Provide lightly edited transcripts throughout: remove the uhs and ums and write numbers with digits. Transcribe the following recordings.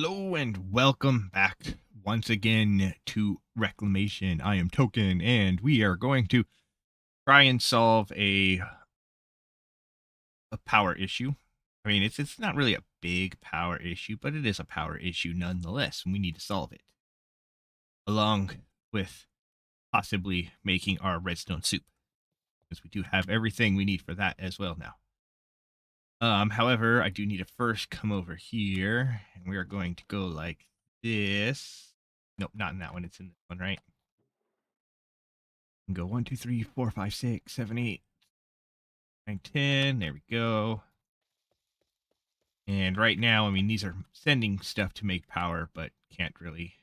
Hello and welcome back once again to Reclamation. I am Towkn, and we are going to try and solve a power issue. I mean, it's not really a big power issue, but it is a power issue nonetheless, and we need to solve it, along with possibly making our redstone soup, because we do have everything we need for that as well now. However, I do need to first come over here, and we are going to go like this. Nope, not in that one. It's in this one, right? And go 1, 2, 3, 4, 5, 6, 7, 8, 9, 10. There we go. And right now, I mean, these are sending stuff to make power, but can't really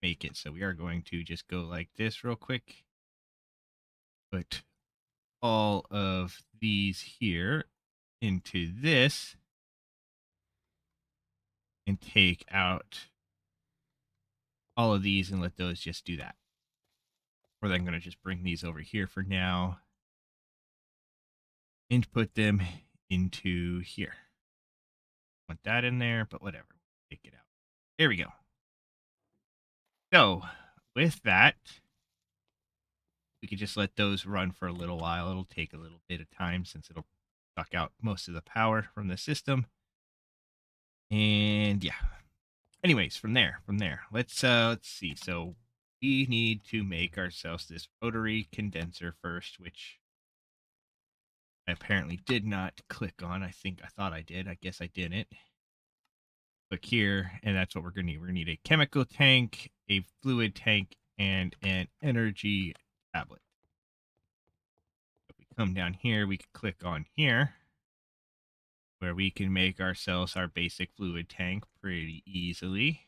make it. So we are going to just go like this real quick. Put all of these here into this and take out all of these and let those just do that. Or then I'm going to just bring these over here for now and put them into here. Want that in there, but whatever. Take it out. There we go. So with that, we could just let those run for a little while. It'll take a little bit of time since it'll suck out most of the power from the system. And yeah. Anyways, from there, let's see. So we need to make ourselves this rotary condenser first, which I apparently did not click on. I thought I did. I guess I didn't. Click here, and that's what we're gonna need. We're gonna need a chemical tank, a fluid tank, and an energy tablet. If we come down here, we can click on here, where we can make ourselves our basic fluid tank pretty easily.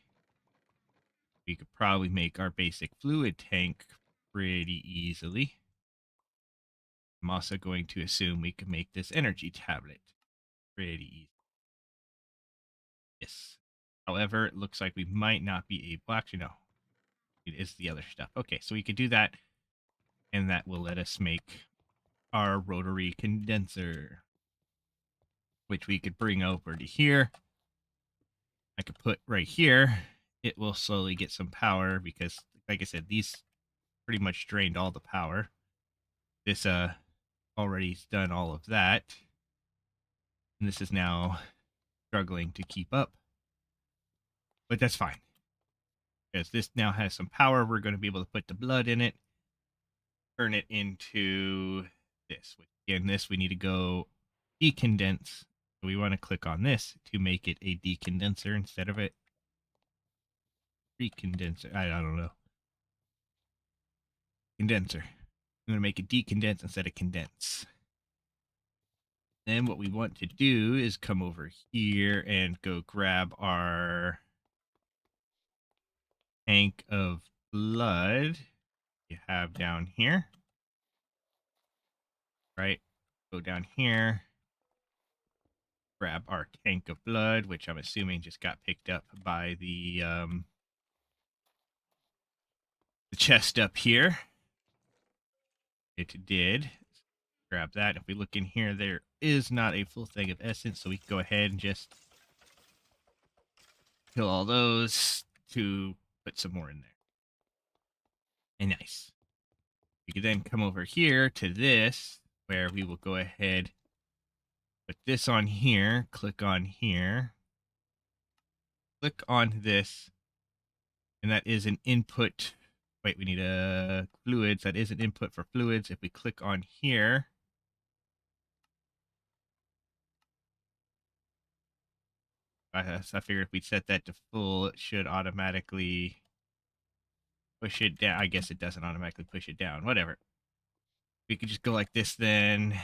We could probably make our basic fluid tank pretty easily. I'm also going to assume we can make this energy tablet pretty easy. Yes. However, it looks like we might not be able. Actually, no. It is the other stuff. Okay, so we could do that, and that will let us make our rotary condenser, which we could bring over to here. I could put right here. It will slowly get some power because, like I said, these pretty much drained all the power. This already's done all of that, and this is now struggling to keep up. But that's fine because this now has some power. We're going to be able to put the blood in it, turn it into this. Again, this we need to go decondense. So we want to click on this to make it a decondenser instead of a precondenser. I don't know. Condenser. I'm going to make it decondense instead of condense. Then what we want to do is come over here and go grab our tank of blood you have down here. Right? Go down here. Grab our tank of blood, which I'm assuming just got picked up by the chest up here. It did. Grab that. If we look in here, there is not a full thing of essence, so we can go ahead and just kill all those to put some more in there. And nice. We can then come over here to this, where we will go ahead, put this on here, click on here, click on this, and that is an input. Wait, we need a fluids. That is an input for fluids. If we click on here, I figured if we set that to full, it should automatically push it down. I guess it doesn't automatically push it down. Whatever. We could just go like this then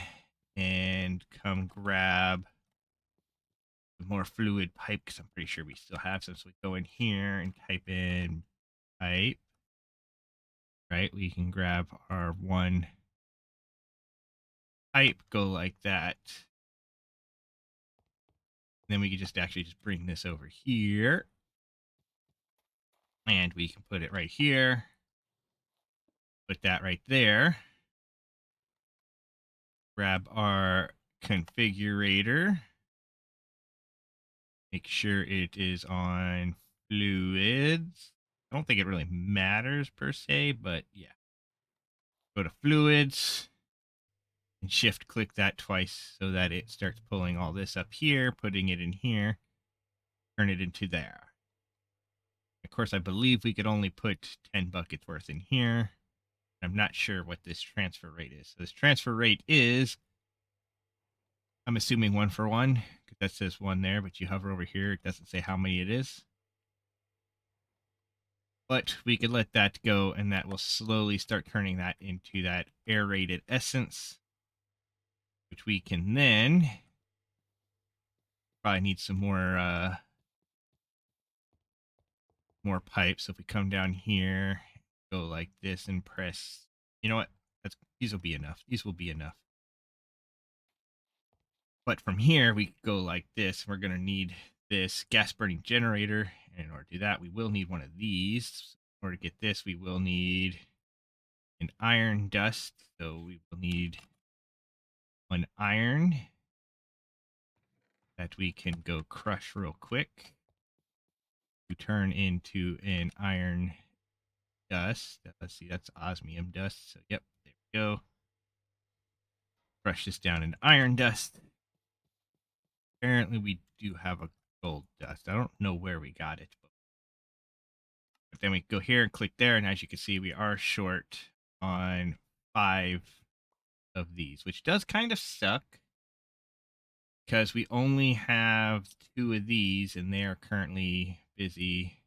and come grab more fluid pipe because I'm pretty sure we still have some. So we go in here and type in pipe. Right? We can grab our one pipe, go like that. Then we can just actually just bring this over here. And we can put it right here. Put that right there. Grab our configurator. Make sure it is on fluids. I don't think it really matters per se, but yeah. Go to fluids and shift click that twice so that it starts pulling all this up here, putting it in here, turn it into there. Of course, I believe we could only put 10 buckets worth in here. I'm not sure what this transfer rate is. So this transfer rate is, I'm assuming 1 for 1, because that says 1 there, but you hover over here, it doesn't say how many it is. But we could let that go, and that will slowly start turning that into that aerated essence, which we can then probably need some more pipes. So if we come down here, go like this and press, you know what? These will be enough. These will be enough. But from here, we go like this. We're going to need this gas burning generator. And in order to do that, we will need one of these. In order to get this, we will need an iron dust. So we will need 1 iron that we can go crush real quick to turn into an iron dust. Let's see, that's osmium dust. So, yep, there we go. Crush this down into iron dust. Apparently, we do have a gold dust. I don't know where we got it, but then we go here and click there, and as you can see, we are short on 5 of these, which does kind of suck because we only have 2 of these, and they are currently busy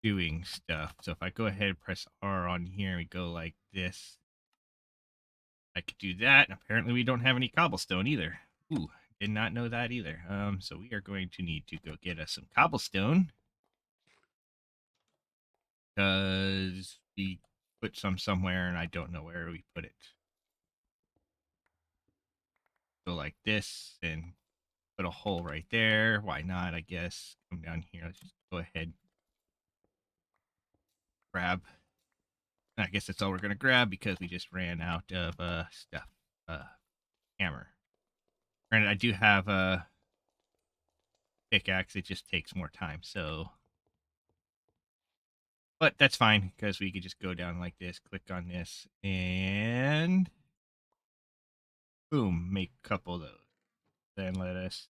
doing stuff. So if I go ahead and press R on here, we go like this. I could do that. And apparently we don't have any cobblestone either. Ooh, did not know that either. So we are going to need to go get us some cobblestone because we put some somewhere and I don't know where we put it. Go like this and put a hole right there. Why not? I guess come down here. Let's just go ahead, grab. I guess that's all we're gonna grab because we just ran out of stuff. Hammer. Granted, I do have a pickaxe. It just takes more time. So, but that's fine because we could just go down like this, click on this, and boom, make a couple of those. Then let us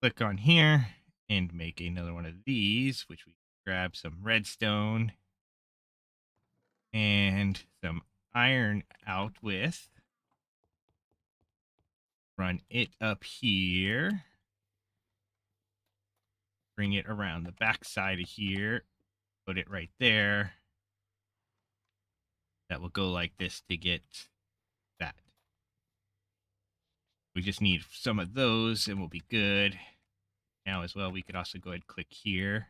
click on here and make another one of these, which we grab some redstone and some iron out with. Run it up here. Bring it around the back side of here. Put it right there. That will go like this to get that. We just need some of those and we'll be good. Now as well, we could also go ahead and click here.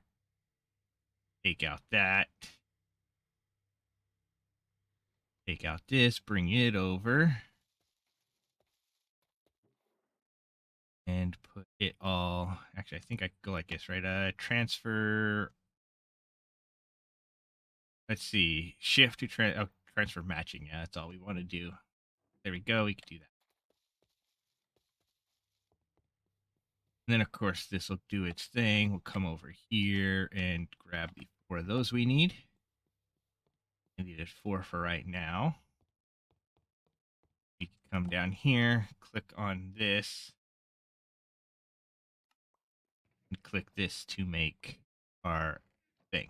Take out that. Take out this, bring it over. And put it all, actually, I think I could go like this, right? Transfer, let's see, shift to transfer matching. Yeah, that's all we want to do. There we go, we can do that. And then, of course, this will do its thing. We'll come over here and grab the 4 of those we need. I needed 4 for right now. We can come down here, click on this, and click this to make our thing.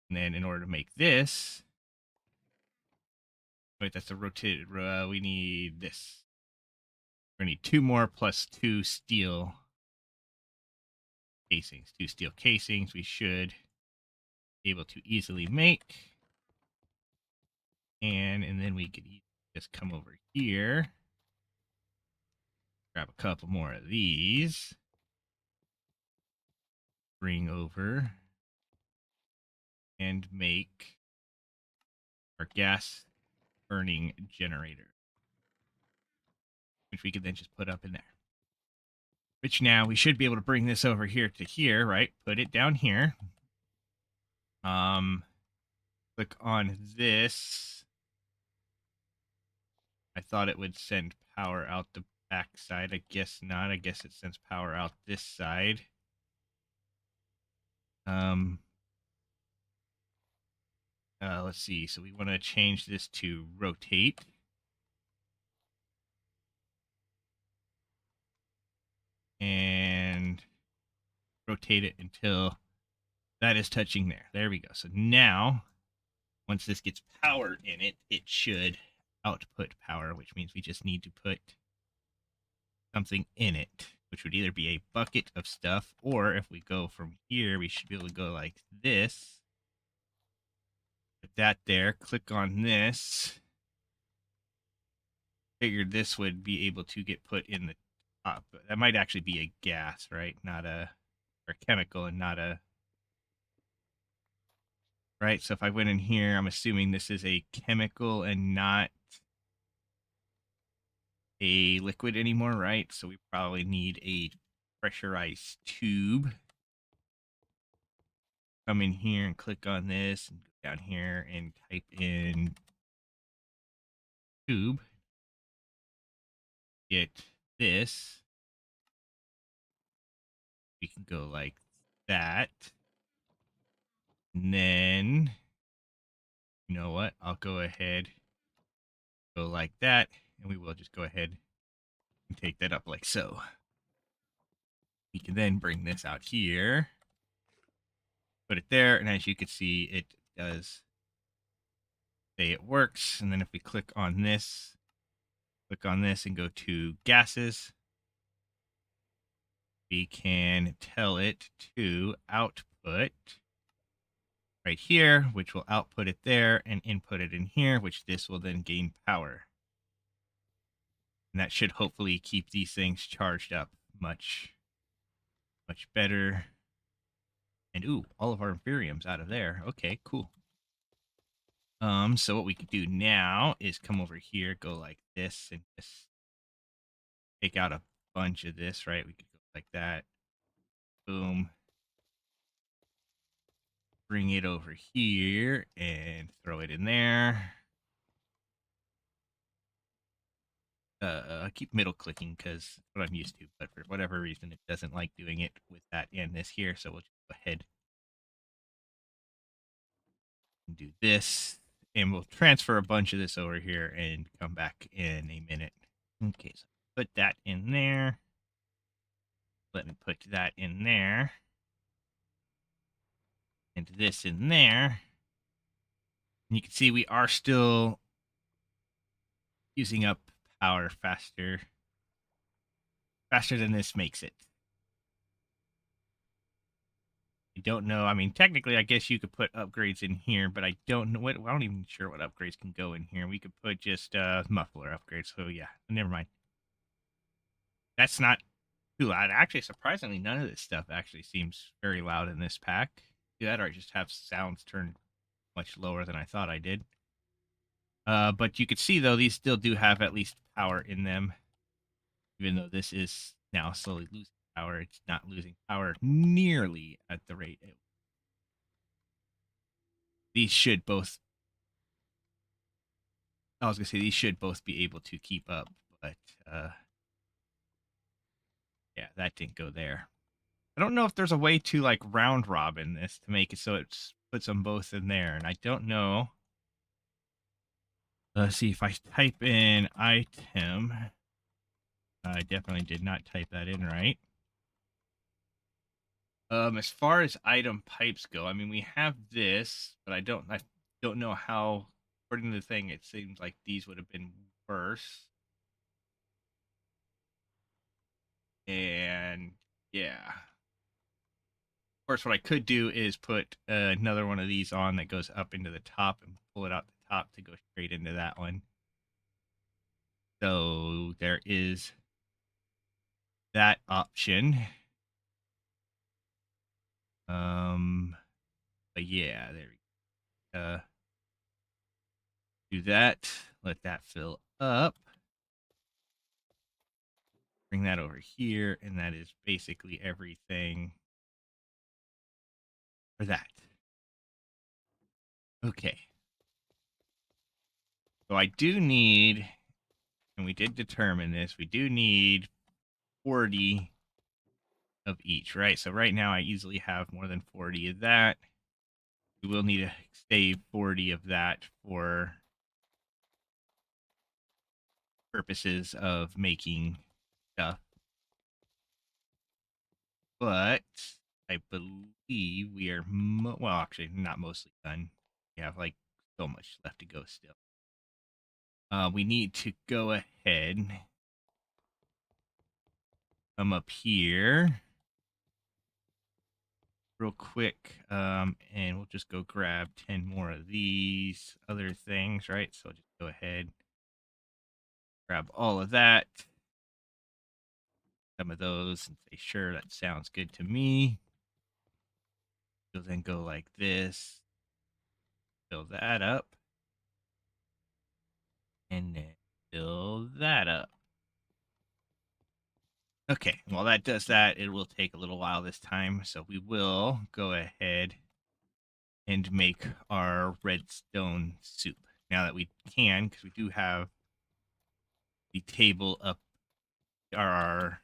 And then in order to make this, wait, that's a rotated, we need this. We're going to need 2 more plus 2 steel casings. 2 steel casings we should be able to easily make. And then we could just come over here, grab a couple more of these, bring over, and make our gas burning generator, which we could then just put up in there. Which now we should be able to bring this over here to here, right? Put it down here. Click on this. I thought it would send power out the back side. I guess not. I guess it sends power out this side. Let's see. So we want to change this to rotate. And rotate it until that is touching there. There we go. So now, once this gets power in it, it should output power, which means we just need to put something in it, which would either be a bucket of stuff, or if we go from here, we should be able to go like this. Put that there, click on this. Figured this would be able to get put in the top. But that might actually be a gas, right? Not a, or chemical and not a, right? So if I went in here, I'm assuming this is a chemical and not a liquid anymore, right? So we probably need a pressurized tube. Come in here and click on this and go down here and type in tube. Get this. We can go like that. And then, you know what? I'll go ahead, go like that, and we will just go ahead and take that up like so. We can then bring this out here, put it there, and as you can see, it does say it works. And then if we click on this and go to gases, we can tell it to output right here, which will output it there, and input it in here, which this will then gain power. And that should hopefully keep these things charged up much better. And ooh, all of our Imperium's out of there. Okay, cool. So what we could do now is come over here, go like this, and just take out a bunch of this, right? We could go like that. Boom. Bring it over here and throw it in there. I keep middle clicking because what I'm used to, but for whatever reason, it doesn't like doing it with that and this here. So we'll just go ahead and do this, and we'll transfer a bunch of this over here and come back in a minute. Okay, so put that in there. Let me put that in there. And this in there. And you can see we are still using up power faster than this makes it. I don't know. I mean, technically, I guess you could put upgrades in here, but I don't know what. I'm not even sure what upgrades can go in here. We could put just muffler upgrades. So yeah, never mind. That's not too loud. Actually, surprisingly, none of this stuff actually seems very loud in this pack. Do that, or I just have sounds turned much lower than I thought I did. But you could see though these still do have at least power in them, even though this is now slowly losing power. It's not losing power nearly at the rate these should both. I was gonna say these should both be able to keep up, but yeah, that didn't go there. I don't know if there's a way to like round robin this to make it so it puts them both in there, and I don't know. Let's see if I type in item. I definitely did not type that in right. As far as item pipes go, I mean we have this, but I don't know how. According to the thing, it seems like these would have been worse. And yeah, of course, what I could do is put another one of these on that goes up into the top and pull it out the top to go straight into that one. So there is that option. But yeah, there we go. Do that. Let that fill up. Bring that over here, and that is basically everything for that. Okay. So I do need and we did determine this, we do need 40 of each, right? So right now I easily have more than 40 of that. We will need to save 40 of that for purposes of making stuff. But I believe we are, well, actually, not mostly done. We have like so much left to go still. We need to go ahead, come up here real quick, and we'll just go grab 10 more of these other things, right? So I'll just go ahead, grab all of that, some of those, and say, sure, that sounds good to me. You'll then go like this, fill that up, and then fill that up. Okay, while that does that, it will take a little while this time, so we will go ahead and make our redstone soup. Now that we can, because we do have the table up, our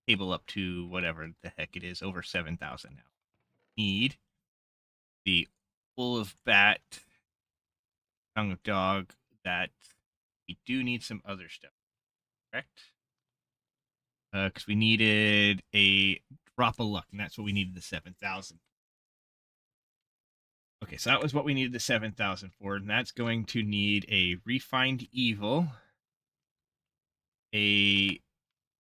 table up to whatever the heck it is, over 7,000 now. Need the wool of bat, tongue of dog, that we do need some other stuff, correct? Because we needed a drop of luck, and that's what we needed the 7,000. Okay, so that was what we needed the 7,000 for, and that's going to need a refined evil, a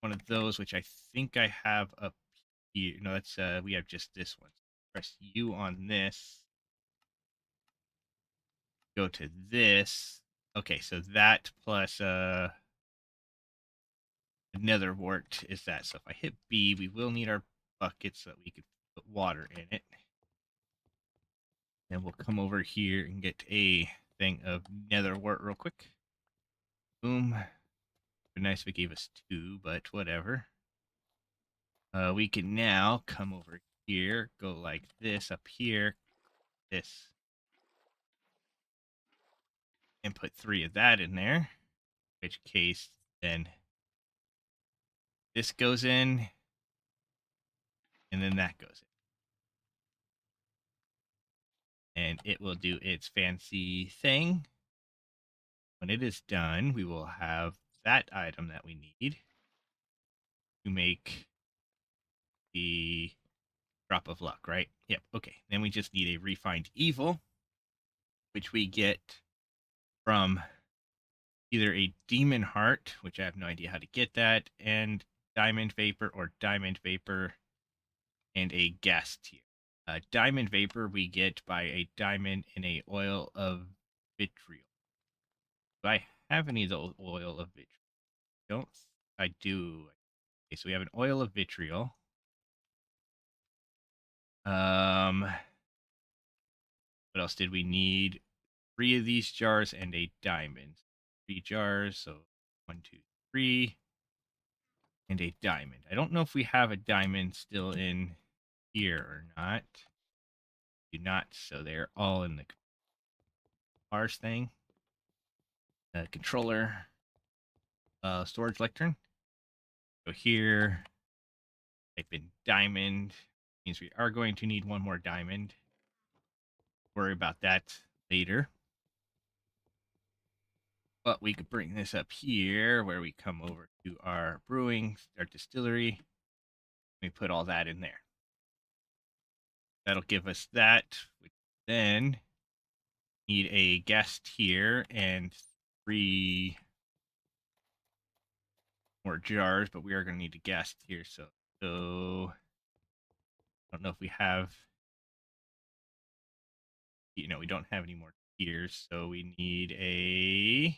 one of those, which I think I have up here. No, that's we have just this one. Press U on this. Go to this. Okay, so that plus nether wart is that. So if I hit B, we will need our bucket so that we can put water in it. Then we'll come over here and get a thing of nether wart real quick. Boom. It'd be nice if it gave us 2, but whatever. We can now come over here, go like this up here, this, and put 3 of that in there. In which case, then this goes in, and then that goes in. And it will do its fancy thing. When it is done, we will have that item that we need to make the drop of luck, right? Yep, okay. Then we just need a refined evil, which we get from either a demon heart, which I have no idea how to get that, and diamond vapor or diamond vapor, and a gas tier. Diamond vapor we get by a diamond in a oil of vitriol. Do I have any of the oil of vitriol? Don't I do? Okay, so we have an oil of vitriol. What else did we need? 3 of these jars and a diamond. 3 jars, so 1, 2, 3, and a diamond. I don't know if we have a diamond still in here or not. Do not, so they're all in the cars thing. Controller, storage lectern. So here, type in diamond. Means we are going to need 1 more diamond. Worry about that later. But we could bring this up here where we come over to our brewing, our distillery. We put all that in there. That'll give us that. We then need a gas tier and 3 more jars, but we are going to need a gas tier. So I don't know if we have, we don't have any more tiers. So we need I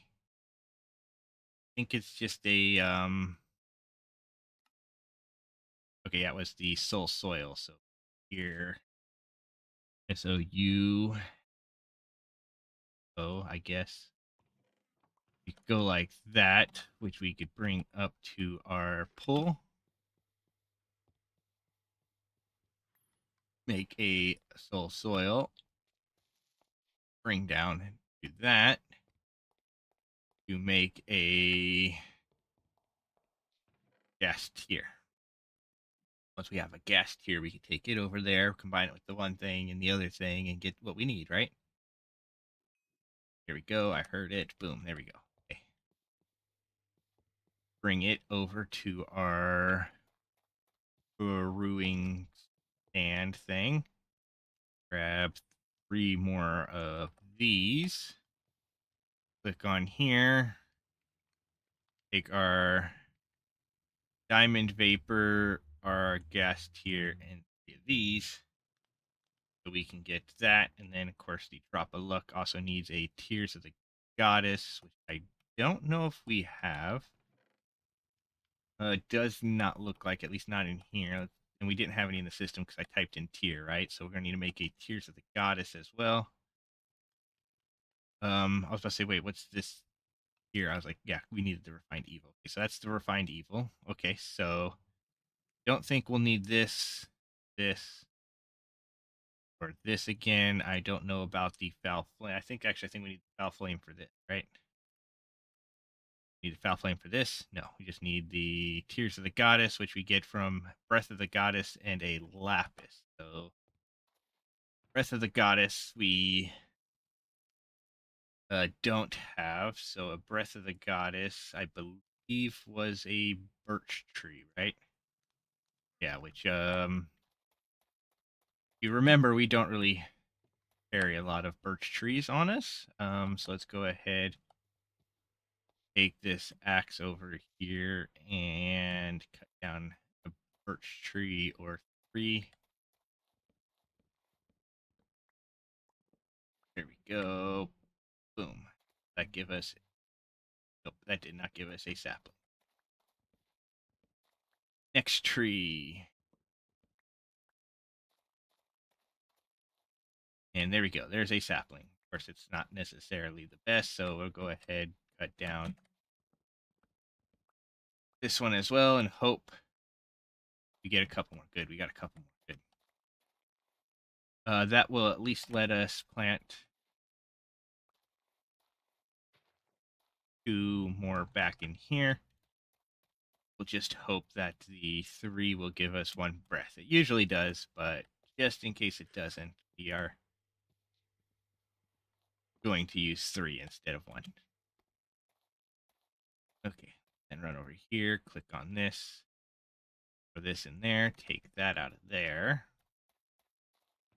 think it's just a, okay, yeah, it was the soul soil. So here, SOU, I guess. We could go like that, which we could bring up to our pull. Make a soul soil. Bring down and do that. to make a gas tier. Once we have a gas tier, we can take it over there, combine it with the one thing and the other thing, and get what we need, right? Here we go. I heard it. Boom. There we go. Okay. Bring it over to our brewing stand thing. Grab 3 more of these. Click on here. Take our diamond vapor, our gas tier, and these. So we can get that. And then, of course, the drop of luck also needs a Tears of the Goddess, which I don't know if we have. It does not look like, at least not in here. And we didn't have any in the system because I typed in tier, right? So we're going to need to make a Tears of the Goddess as well. I was about to say, wait, what's this here? I was like, yeah, we needed the Refined Evil. Okay, so that's the Refined Evil. Okay, so don't think we'll need this, or this again. I don't know about the Foul Flame. I think we need the Foul Flame for this, right? Need the Foul Flame for this? No, we just need the Tears of the Goddess, which we get from Breath of the Goddess and a Lapis. So Breath of the Goddess we don't have. So a Breath of the Goddess, I believe, was a birch tree, right? Yeah, which you remember we don't really carry a lot of birch trees on us. So let's go ahead, take this axe over here and cut down a birch tree or 3. There we go. Boom. That give us, nope, that did not give us a sapling. Next tree. And there we go. There's a sapling. Of course, it's not necessarily the best, so we'll go ahead, cut down this one as well, and hope we get a couple more. Good. We got a couple more. Good. That will at least let us plant 2 more back in here. We'll just hope that the 3 will give us 1 breath. It usually does, but just in case it doesn't, we are going to use 3 instead of 1. Okay, then run over here, click on this, throw this in there, take that out of there.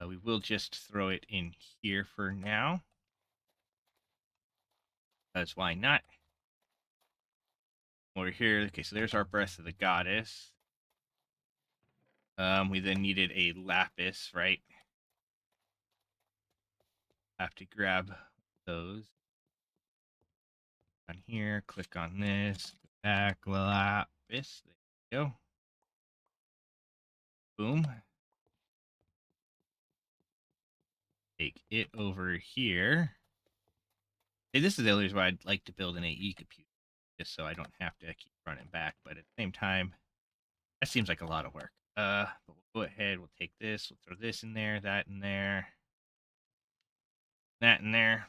We will just throw it in here for now, because why not? Over here, okay, so there's our Breath of the Goddess. We then needed a lapis, right? Have to grab those. On here, click on this, back lapis. There you go. Boom. Take it over here. Hey, this is the other reason why I'd like to build an AE computer, just so I don't have to keep running back. But at the same time, that seems like a lot of work. But we'll go ahead. We'll take this. We'll throw this in there. That in there. That in there.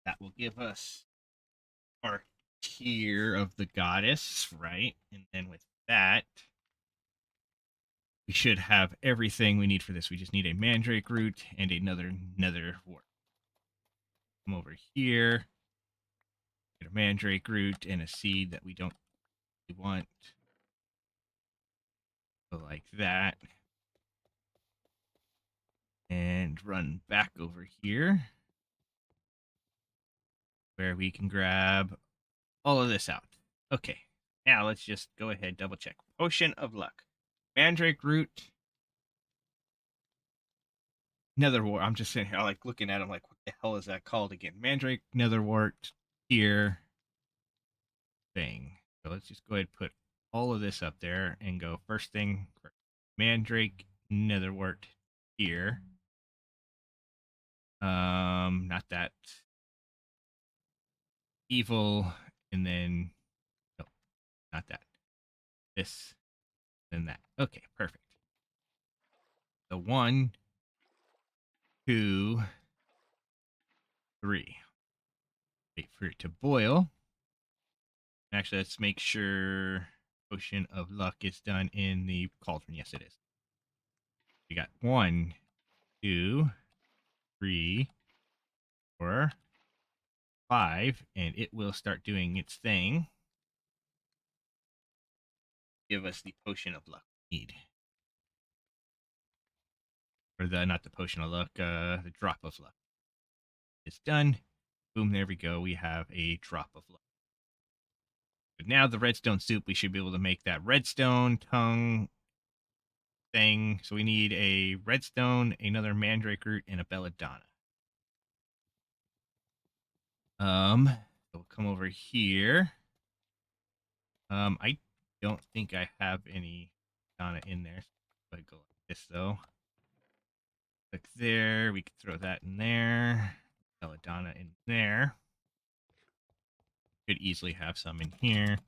That will give us our tier of the goddess, right? And then with that, we should have everything we need for this. We just need a mandrake root and another nether wart. Come over here. Get a mandrake root and a seed that we don't really want. Go like that. And run back over here, where we can grab all of this out. Okay, now let's just go ahead, double check. Potion of Luck. Mandrake root. Netherwort. I'm just sitting here like looking at them like, what the hell is that called again? Mandrake, netherwort, here, thing. So let's just go ahead and put all of this up there and go first thing. Mandrake, netherwort, here. Not that. Evil, and then no, not that. This, then that. Okay, perfect. So 1, 2, 3. Wait for it to boil. Actually, let's make sure Potion of Luck is done in the cauldron. Yes, it is. We got 1, 2, 3, 4, 5, and it will start doing its thing. Give us the Potion of Luck we need. Or not the Potion of Luck, the Drop of Luck. It's done. Boom, there we go. We have a Drop of Luck. But now the redstone soup, we should be able to make that redstone tongue thing. So we need a redstone, another mandrake root, and a belladonna. So we'll come over here. I don't think I have any Donna in there. So I go like this though. Click there. We can throw that in there. Belladonna in there. Could easily have some in here.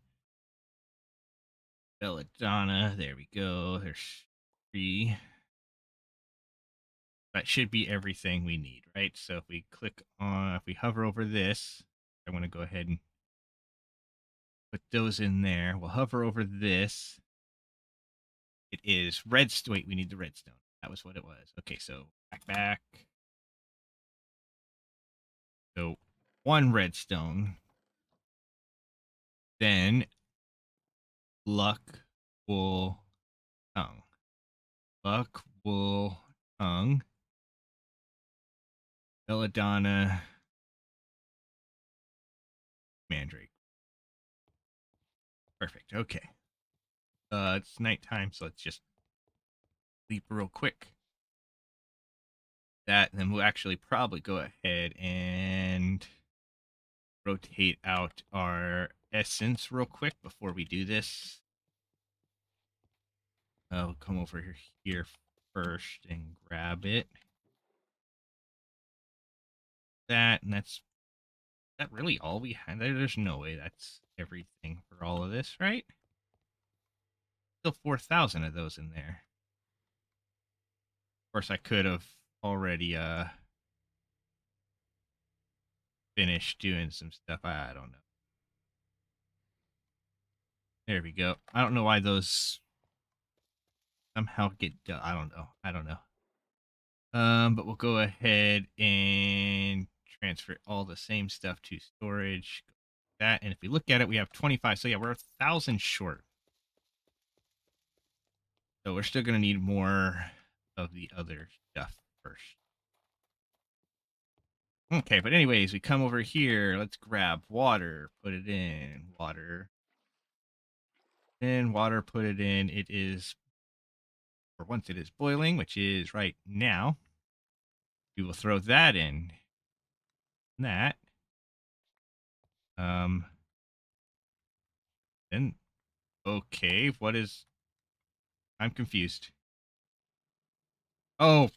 Belladonna. There we go. There's 3. That should be everything we need, right? So if we if we hover over this, I want to go ahead and put those in there. We'll hover over this. It is redstone. Wait, we need the redstone. That was what it was. Okay, so back. So 1 redstone. Then luck, wool, tongue. Luck, wool, tongue. Belladonna, mandrake. Perfect. Okay. It's nighttime, so let's just sleep real quick. That, and then we'll actually probably go ahead and rotate out our essence real quick before we do this. I'll come over here first and grab it. And that's that really all we had? There's no way that's everything for all of this, right? Still 4,000 of those in there. Of course, I could have already finished doing some stuff. I don't know. There we go. I don't know why those somehow get done. I don't know. But we'll go ahead and transfer all the same stuff to storage. That, and if we look at it, we have 25. So yeah, we're 1,000 short. So we're still gonna need more of the other stuff first. Okay, but anyways, we come over here. Let's grab water, put it in. Water. Then water, put it in. It is, or once it is boiling, which is right now, we will throw that in. That. Then, okay, what is, I'm confused. Oh,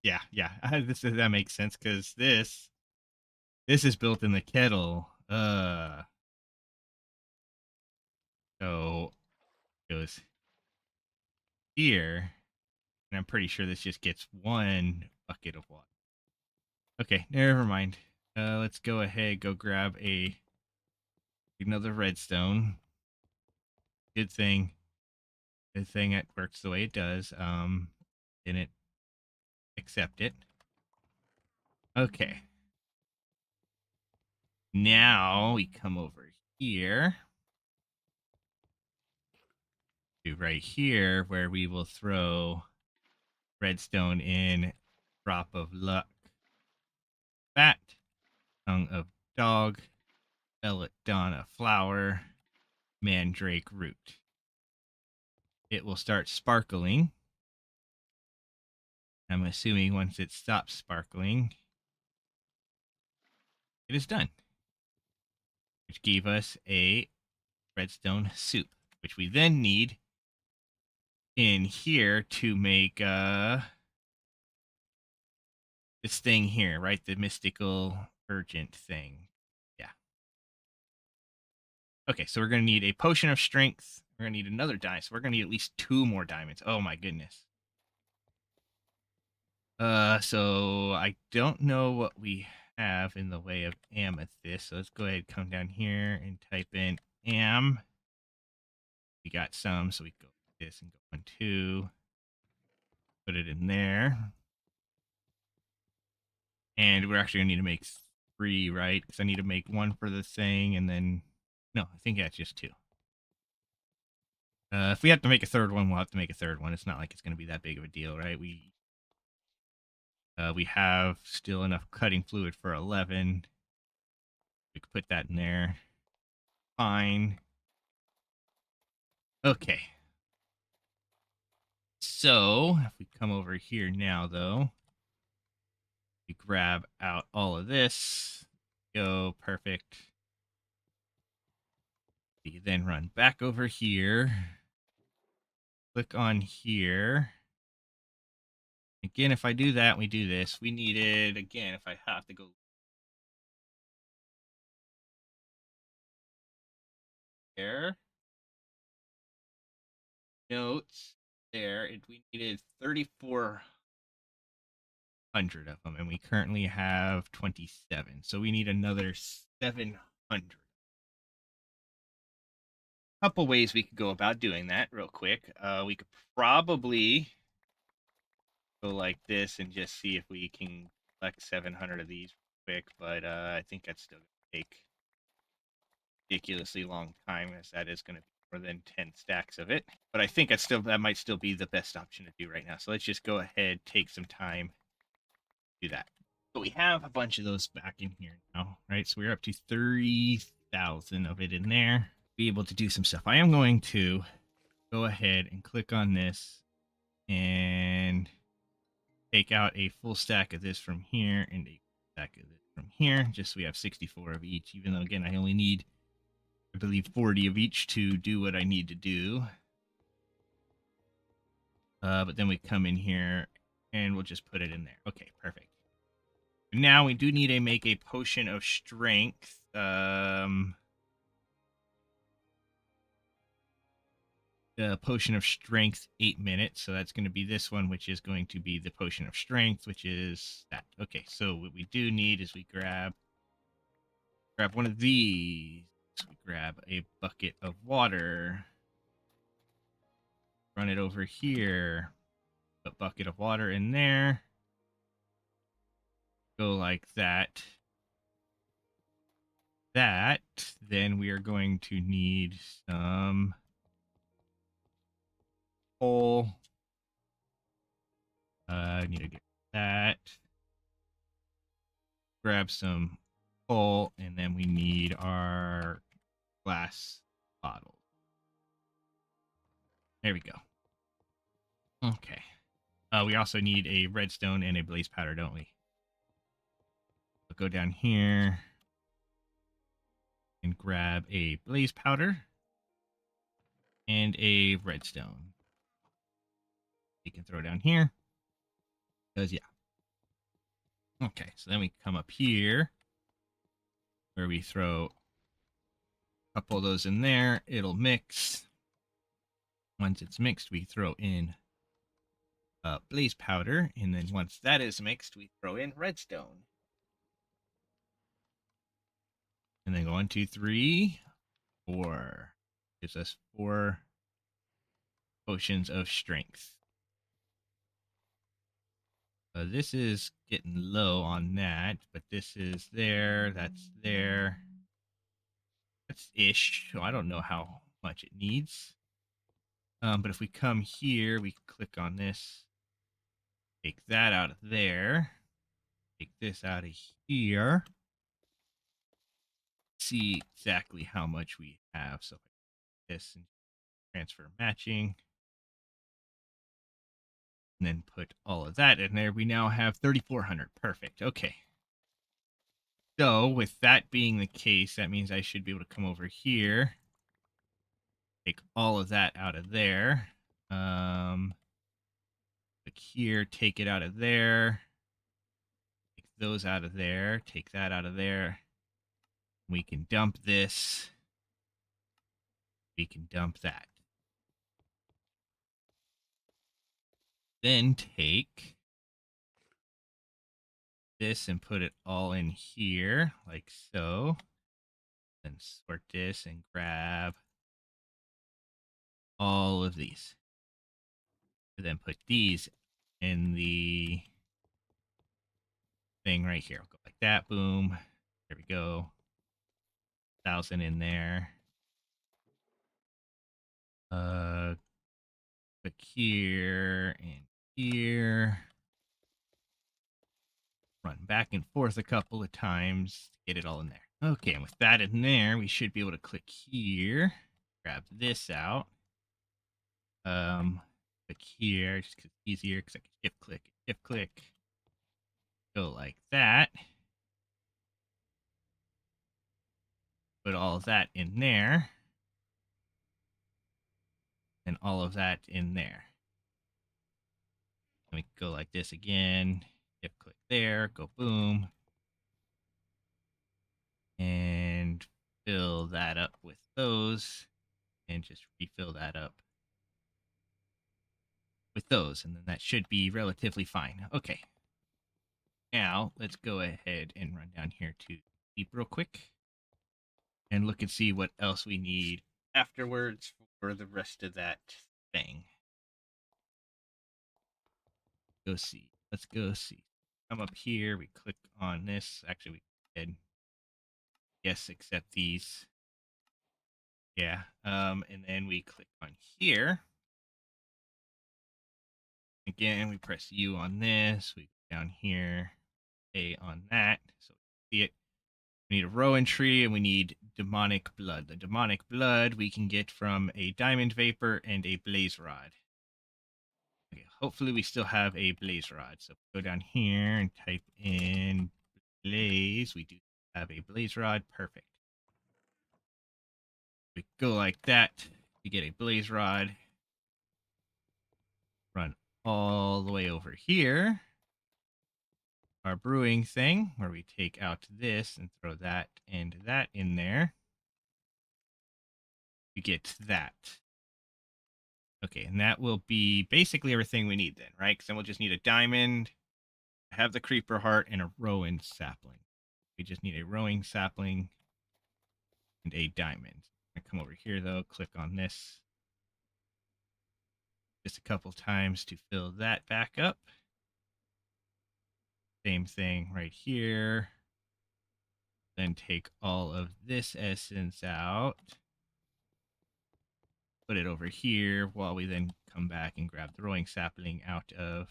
yeah. That makes sense, because this is built in the kettle. So, it goes here. And I'm pretty sure this just gets 1 bucket of water. Okay, never mind. Let's go ahead, go grab another redstone. Good thing. Good thing it works the way it does. Didn't accept it. Okay. Now we come over here to right here where we will throw redstone in, drop of luck, fat, tongue of dog, belladonna flower, mandrake root. It will start sparkling. I'm assuming once it stops sparkling, it is done. Which gave us a redstone soup, which we then need in here to make this thing here, right? The mystical urgent thing. Yeah. Okay, so we're going to need a potion of strength. We're going to need another diamond. So we're going to need at least 2 more diamonds. Oh my goodness. So I don't know what we have in the way of amethyst. So let's go ahead and come down here and type in am. We got some, so we go like this and go 1, 2, put it in there. And we're actually gonna need to make 3, right? Because I need to make 1 for the thing, and then no, I think that's just 2. If we have to make a third one, we'll have to make a third one. It's not like it's gonna be that big of a deal, right? We have still enough cutting fluid for 11. We could put that in there. Fine. Okay. So if we come over here now, though, we grab out all of this. Go, perfect. We then run back over here. Click on here. Again, if I do that, we do this. We needed, again, if I have to go there, notes, there, we needed 3,400 of them, and we currently have 27. So we need another 700. Couple ways we could go about doing that real quick. We could probably go like this and just see if we can collect 700 of these quick, but I think that's still going to take ridiculously long time, as that is going to be more than 10 stacks of it. But I think that might still be the best option to do right now. So let's just go ahead, take some time, do that. But we have a bunch of those back in here now, right? So we're up to 30,000 of it in there. Be able to do some stuff. I am going to go ahead and click on this and take out a full stack of this from here and a stack of this from here, just so we have 64 of each, even though, again, I only need, I believe, 40 of each to do what I need to do. But then we come in here and we'll just put it in there. Okay, perfect. Now we do need to make a potion of strength. Potion of strength, 8 minutes. So that's going to be this one, which is going to be the potion of strength, which is that. Okay, so what we do need is we grab one of these. We grab a bucket of water. Run it over here. Put a bucket of water in there. Go like that. Then we are going to need some coal. I need to get that. Grab some coal, and then we need our glass bottle. There we go. Okay. We also need a redstone and a blaze powder, don't we? We'll go down here and grab a blaze powder and a redstone. You can throw down here. Because, yeah. Okay, so then we come up here where we throw a couple of those in there. It'll mix. Once it's mixed, we throw in blaze powder, and then once that is mixed, we throw in redstone. And then go 1, 2, 3, 4. Gives us 4 potions of strength. This is getting low on that, but this is there, that's there. That's ish, so I don't know how much it needs. But if we come here, we can click on this, take that out of there, take this out of here, see exactly how much we have. So this and transfer matching, and then put all of that in there. We now have 3,400. Perfect. Okay. So with that being the case, that means I should be able to come over here, take all of that out of there. Click here, take it out of there. Take those out of there. Take that out of there. We can dump this. We can dump that. Then take this and put it all in here, like so. Then sort this and grab all of these. And then put these in the thing right here. I'll go like that. Boom. There we go. 1,000 in there. Click here and here. Run back and forth a couple of times to get it all in there. Okay, and with that in there, we should be able to click here. Grab this out. Click here, just 'cause it's easier, because I can shift click, go like that. Put all of that in there. And all of that in there. And we go like this again. Shift click there, go boom. And fill that up with those. And just refill that up with those. And then that should be relatively fine. Okay. Now let's go ahead and run down here to sleep real quick. And look and see what else we need afterwards for the rest of that thing. Go see. Let's go see. Come up here. We click on this. Actually, we did. Yes, accept these. Yeah. And then we click on here. Again, we press U on this. We go down here, A on that. So we see it. We need a row entry and we need demonic blood. The demonic blood we can get from a diamond vapor and a blaze rod. Okay, hopefully we still have a blaze rod. So go down here and type in blaze. We do have a blaze rod. Perfect. We go like that to get a blaze rod. Run all the way over here. Our brewing thing, where we take out this and throw that and that in there. You get that. Okay, and that will be basically everything we need then, right? Because then we'll just need a diamond, have the creeper heart, and a rowan sapling. We just need a rowing sapling and a diamond. I come over here though, click on this just a couple times to fill that back up. Same thing right here. Then take all of this essence out. Put it over here while we then come back and grab the rowing sapling out of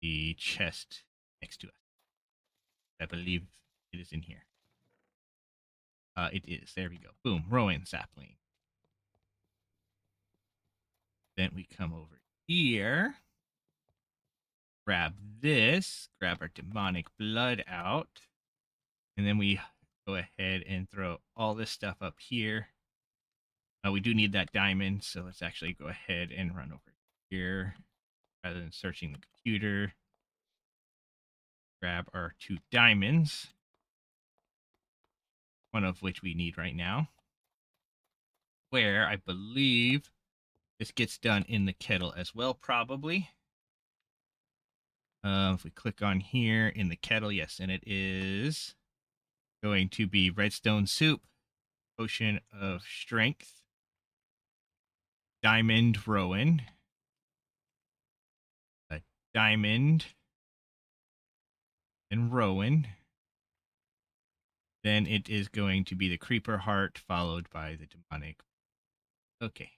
the chest next to us. I believe it is in here. It is. There we go. Boom. Rowing sapling. Then we come over here. Grab this. Grab our demonic blood out. And then we go ahead and throw all this stuff up here. We do need that diamond, so let's actually go ahead and run over here rather than searching the computer. Grab our 2 diamonds, one of which we need right now, where I believe this gets done in the kettle as well, probably. If we click on here in the kettle, yes, and it is going to be redstone soup, potion of strength, diamond rowan, a diamond and rowan. Then it is going to be the creeper heart followed by the demonic. Okay.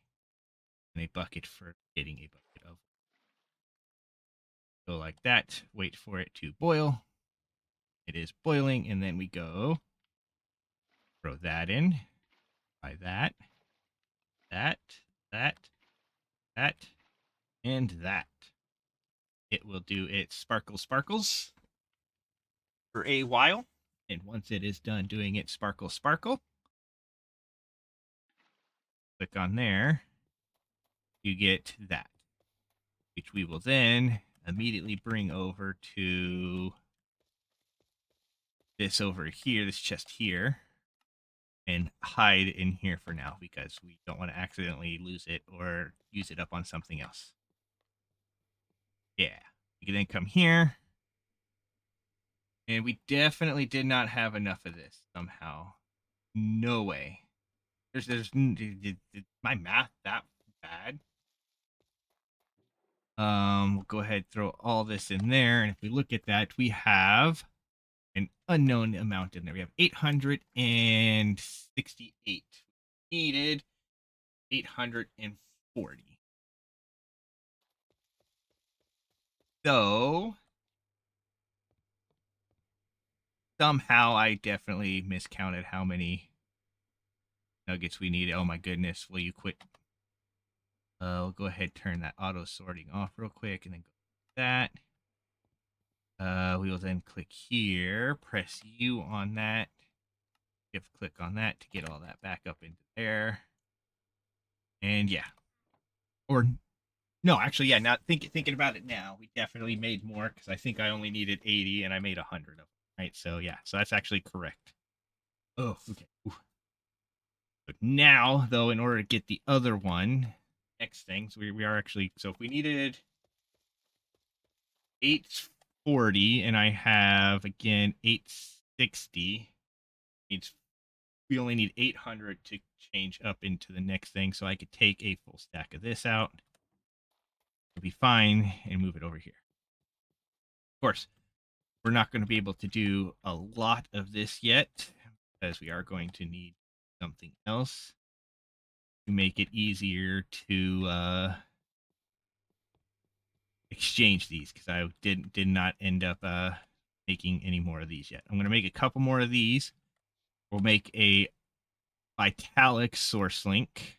And a bucket for getting a bucket of. Go like that. Wait for it to boil. It is boiling, and then we go throw that in. By that, that, that, and that. It will do its sparkles for a while. And once it is done doing its sparkle, click on there. You get that, which we will then immediately bring over to this over here, this chest here, and hide in here for now because we don't want to accidentally lose it or use it up on something else. Yeah. You can then come here, And we definitely did not have enough of this somehow. No way. Did my math that bad? We'll go ahead and throw all this in there, and if we look at that, we have an unknown amount in there. We have 868. Needed 840. So somehow I definitely miscounted how many nuggets we need. Oh my goodness, will you quit? We'll go ahead and turn that auto sorting off real quick and then go like that. We will then click here, press U on that, shift click on that to get all that back up into there. And yeah. Or no, actually, yeah, now thinking about it now, we definitely made more because I think I only needed 80 and I made 100 of them. Right. So yeah, so that's actually correct. Oh, okay. Ooh. But now, though, in order to get the other one, next thing, so we are actually, so if we needed 840 and I have, again, 860, needs, we only need 800 to change up into the next thing. So I could take a full stack of this out. It'll be fine and move it over here. Of course, we're not going to be able to do a lot of this yet because we are going to need something else to make it easier to exchange these because I did not end up making any more of these yet. I'm going to make a couple more of these. We'll make a Vitalic source link.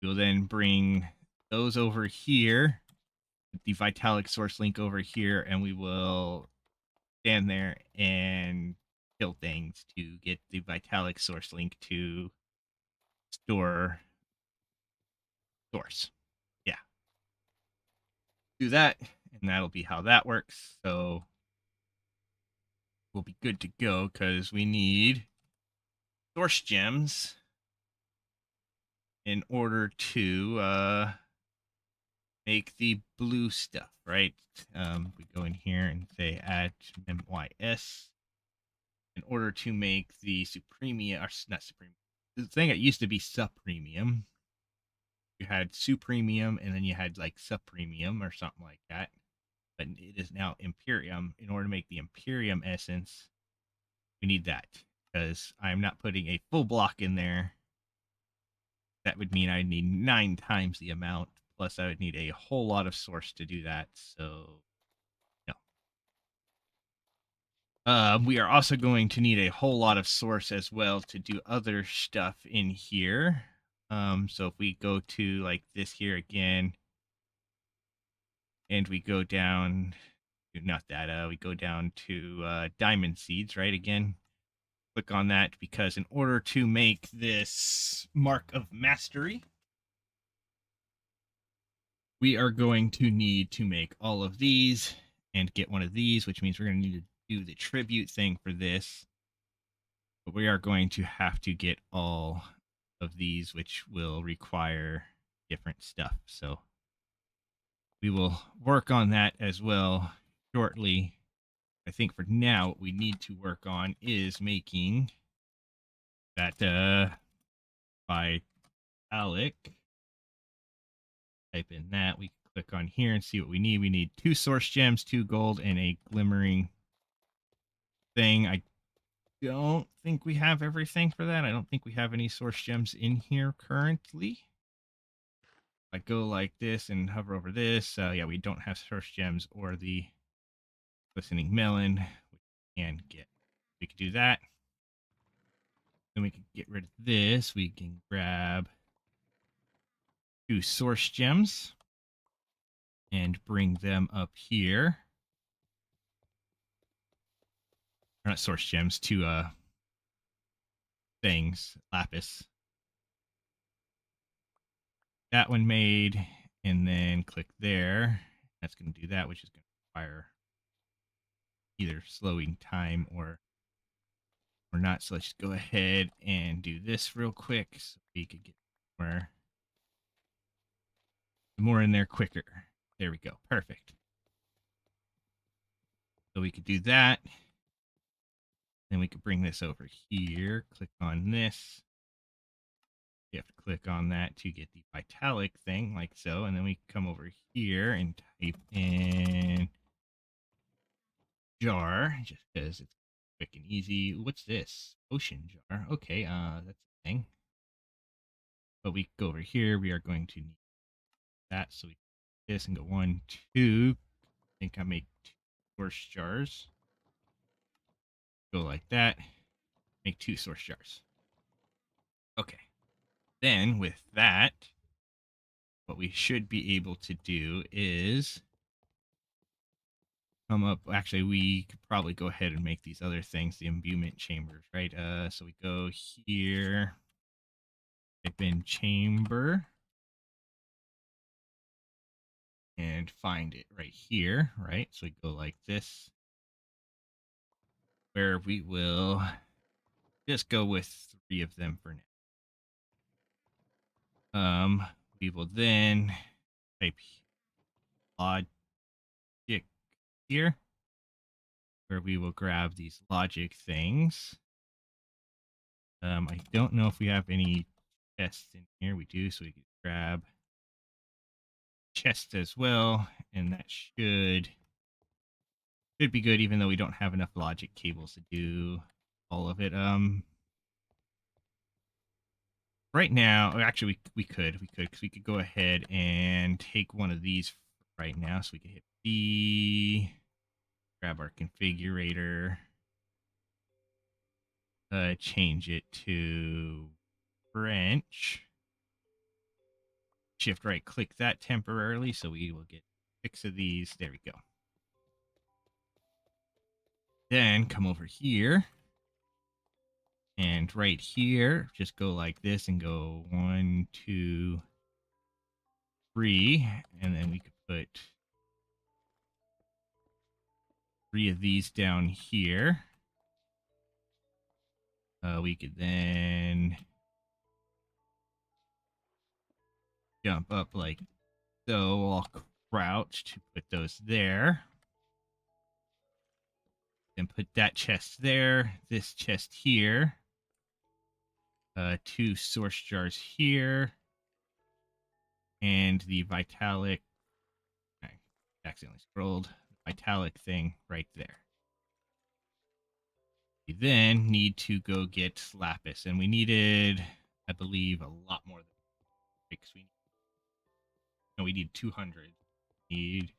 We'll then bring those over here, the Vitalic source link over here, and we will stand there and kill things to get the Vitalic source link to store source. Yeah. Do that, and that'll be how that works. So we'll be good to go because we need source gems in order to make the blue stuff, right? We go in here and say add mys in order to make the supremia, or not supremia, the thing that used to be supremium. You had supremium and then you had like supremium or something like that. But it is now imperium. In order to make the imperium essence, we need that because I'm not putting a full block in there. That would mean I need 9 times the amount. Plus, I would need a whole lot of source to do that. So, no. We are also going to need a whole lot of source as well to do other stuff in here. So if we go to like this here again, and we go down, not that, we go down to diamond seeds, right? Again, click on that because in order to make this mark of mastery, we are going to need to make all of these and get one of these, which means we're going to need to do the tribute thing for this. But we are going to have to get all of these, which will require different stuff. So we will work on that as well shortly. I think for now, what we need to work on is making that Vitalic. Type in that. We can click on here and see what we need. We need 2 source gems, 2 gold, and a glimmering thing. I don't think we have everything for that. I don't think we have any source gems in here currently. I go like this and hover over this. Yeah, we don't have source gems or the glistening melon, which we can get. We can do that. Then we can get rid of this. We can grab 2 source gems and bring them up here. Or not source gems, 2 things, lapis. That one made, and then click there. That's going to do that, which is going to require either slowing time or not. So let's just go ahead and do this real quick so we could get more in there quicker. There we go. Perfect. So we could do that. Then we could bring this over here, click on this. You have to click on that to get the italic thing, like so. And then we come over here and type in jar, just because it's quick and easy. What's this? Ocean jar. Okay, that's a thing. But we go over here, we are going to need that. So we do this and go 1, 2. I think I make 2 source jars. Go like that. Make 2 source jars. Okay. Then with that, what we should be able to do is come up. Actually, we could probably go ahead and make these other things, the imbuement chambers, right? So we go here, type in chamber, and find it right here, right? So we go like this, where we will just go with 3 of them for now. We will then type logic here, where we will grab these logic things. I don't know if we have any chests in here. We do, so we can grab chest as well, and that should be good, even though we don't have enough logic cables to do all of it. Right now, actually, we could because we could go ahead and take one of these right now, so we could hit B, grab our configurator, change it to French. Shift right click that temporarily, so we will get 6 of these. There we go. Then come over here, and right here, just go like this and go 1, 2, 3, and then we could put 3 of these down here. We could then jump up like so. I'll crouch to put those there. Then put that chest there, this chest here. 2 source jars here. And the vitalic, I accidentally scrolled, vitalic thing right there. We then need to go get lapis, and we needed, I believe, a lot more than because we need 200. We need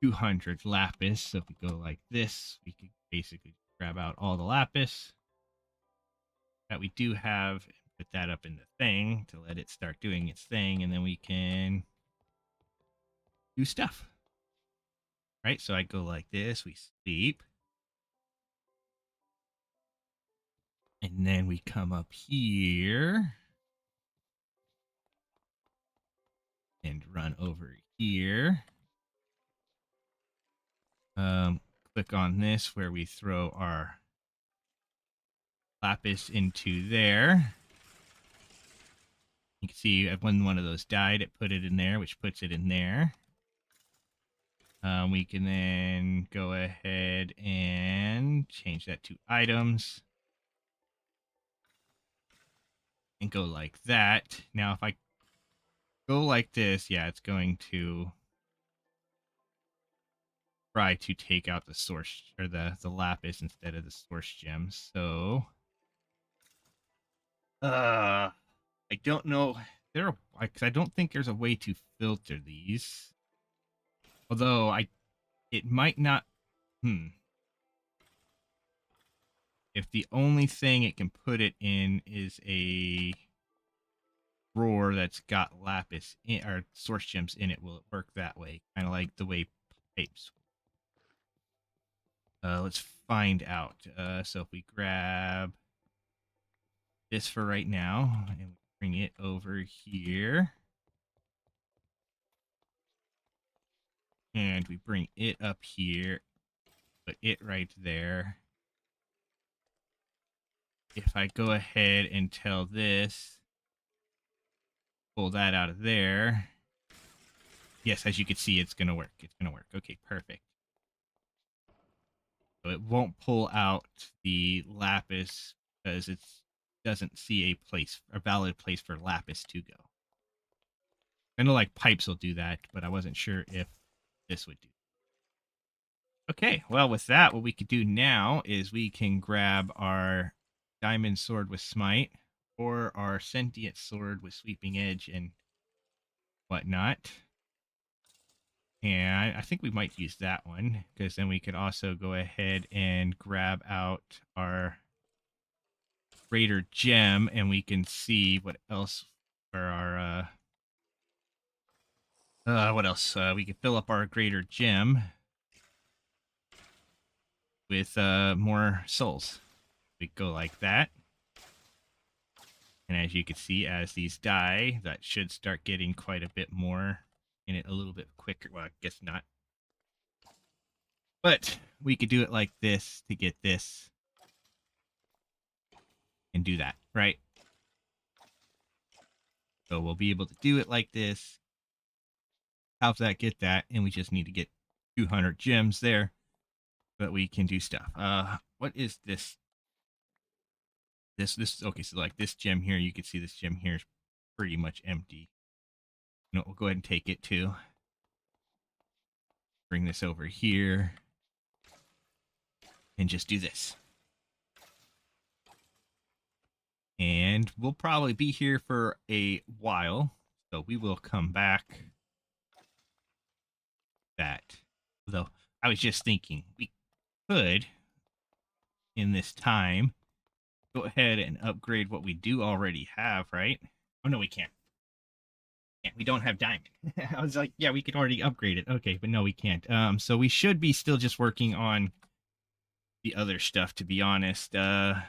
200 lapis. So if we go like this, we can basically grab out all the lapis that we do have, and put that up in the thing to let it start doing its thing, and then we can do stuff. Right? So I go like this, we sleep. And then we come up here and run over here. Click on this where we throw our lapis into there. You can see when one of those died, it put it in there, which puts it in there. We can then go ahead and change that to items and go like that. Now, if I go like this, yeah, it's going to try to take out the source or the lapis instead of the source gems. So I don't know there because I don't think there's a way to filter these. Although it might not. If the only thing it can put it in is a drawer that's got lapis in, or source gems in it, will it work that way? Kind of like the way pipes. Let's find out. So if we grab this for right now and we bring it over here, and we bring it up here, put it right there. If I go ahead and tell this, pull that out of there. Yes, as you can see, it's going to work. It's going to work. Okay, perfect. So it won't pull out the lapis because it doesn't see a valid place for lapis to go. I know like pipes will do that, but I wasn't sure if this would do. Okay, well with that, what we could do now is we can grab our diamond sword with smite or our sentient sword with sweeping edge and whatnot. And I think we might use that one because then we could also go ahead and grab out our greater gem and we can see what else for our what else? We could fill up our greater gem with more souls. We go like that. And as you can see, as these die, that should start getting quite a bit more in it a little bit quicker. Well, I guess not. But we could do it like this to get this and do that, right? So we'll be able to do it like this. Have that, get that, and we just need to get 200 gems there so that we can do stuff. What is this? This okay, so like this gem here, you can see this gem here is pretty much empty. You know, we'll go ahead and take it too. Bring this over here and just do this. And we'll probably be here for a while, so we will come back. That, though, I was just thinking we could, in this time, go ahead and upgrade what we do already have, right? Oh no, we can't. We don't have diamond. I was like, yeah, we could already upgrade it. Okay, but no, we can't. So we should be still just working on the other stuff, to be honest. Right,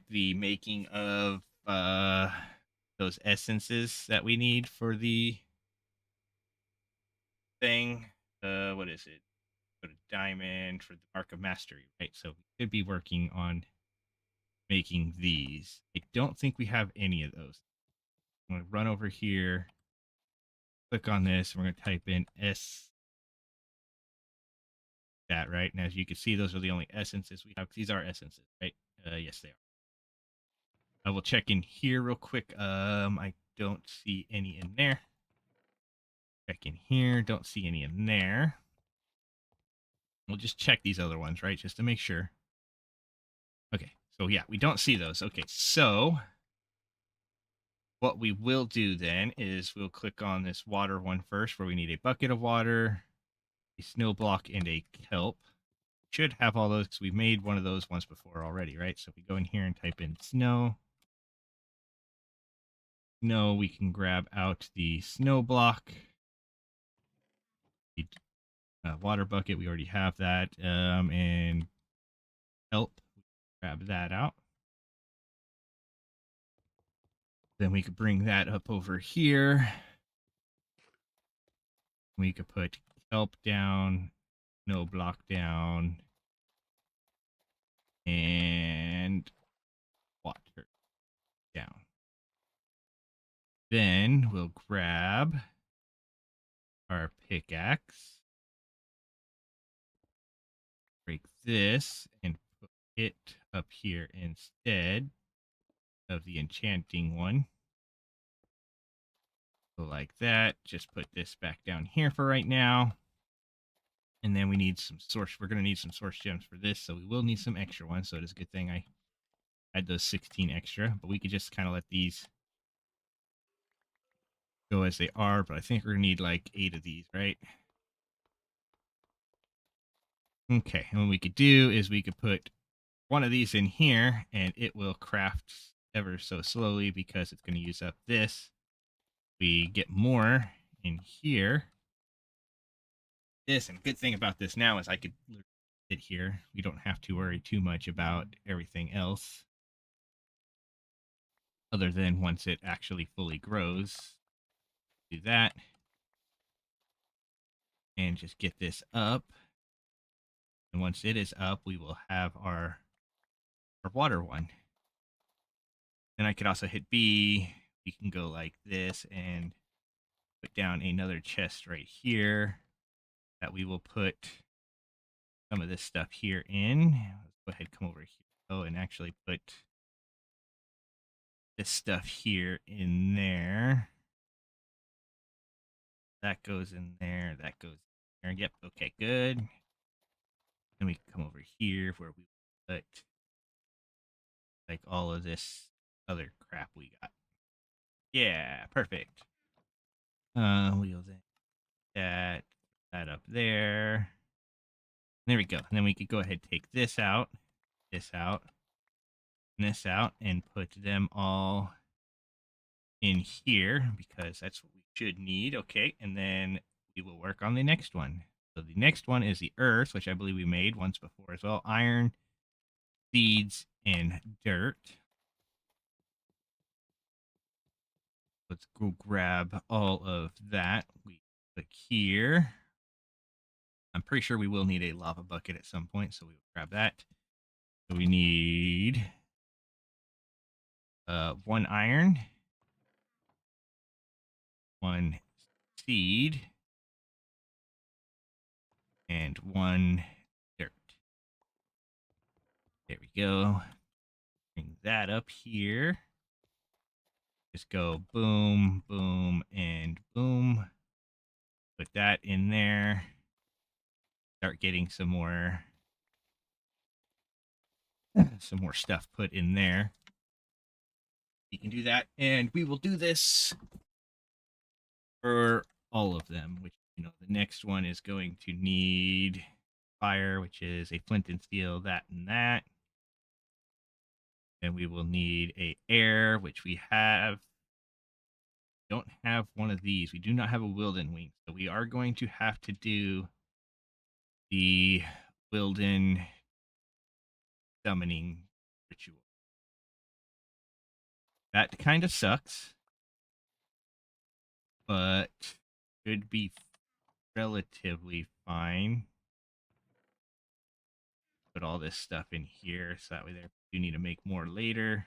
the making of those essences that we need for the thing. What is it? Go to diamond for the Mark of Mastery, right? So we could be working on making these. I don't think we have any of those. I'm going to run over here, click on this, and we're going to type in S that, right? And as you can see, those are the only essences we have. These are essences, right? Yes, they are. I will check in here real quick. I don't see any in there. Check in here. Don't see any in there. We'll just check these other ones, right? Just to make sure. Okay. So yeah, we don't see those. Okay. So what we will do then is we'll click on this water one first where we need a bucket of water, a snow block, and a kelp. Should have all those because we made one of those once before already, right? So if we go in here and type in snow, we can grab out the snow block, the water bucket, we already have that, and kelp, grab that out. Then we could bring that up over here. We could put kelp down, snow block down, and water down. Then we'll grab our pickaxe, break this, and put it up here instead of the enchanting one. So like that. Just put this back down here for right now. And then we need some source. We're going to need some source gems for this, so we will need some extra ones. So it is a good thing I had those 16 extra. But we could just kind of let these go as they are. But I think we're going to need like 8 of these, right? Okay. And what we could do is we could put one of these in here, and it will craft ever so slowly because it's going to use up this. We get more in here. This, and good thing about this now is I could sit here. We don't have to worry too much about everything else other than once it actually fully grows. Do that and just get this up. And once it is up, we will have our water one. Then I could also hit B. We can go like this and put down another chest right here that we will put some of this stuff here in. Let's go ahead, come over here, and actually put this stuff here in there. That goes in there. That goes in there. Yep. Okay, good. Then we come over here where we put like all of this other crap we got. Yeah, perfect. We'll then that up there. There we go. And then we could go ahead and take this out, and this out, and put them all in here because that's what we should need. Okay, and then we will work on the next one. So the next one is the earth, which I believe we made once before as well. Iron, seeds, and dirt. Let's go grab all of that. We click here. I'm pretty sure we will need a lava bucket at some point, so we will grab that. So we need 1 iron, 1 seed, and 1 dirt. There we go. Bring that up here. Just go boom, boom, and boom. Put that in there. Start getting some more stuff put in there. You can do that, and we will do this for all of them, which, the next one is going to need fire, which is a flint and steel, that and that. Then we will need a air, which we have. Don't have one of these. We do not have a Wilden wing, so we are going to have to do the Wilden summoning ritual. That kind of sucks, but should be relatively fine. Put all this stuff in here so that way there do need to make more later.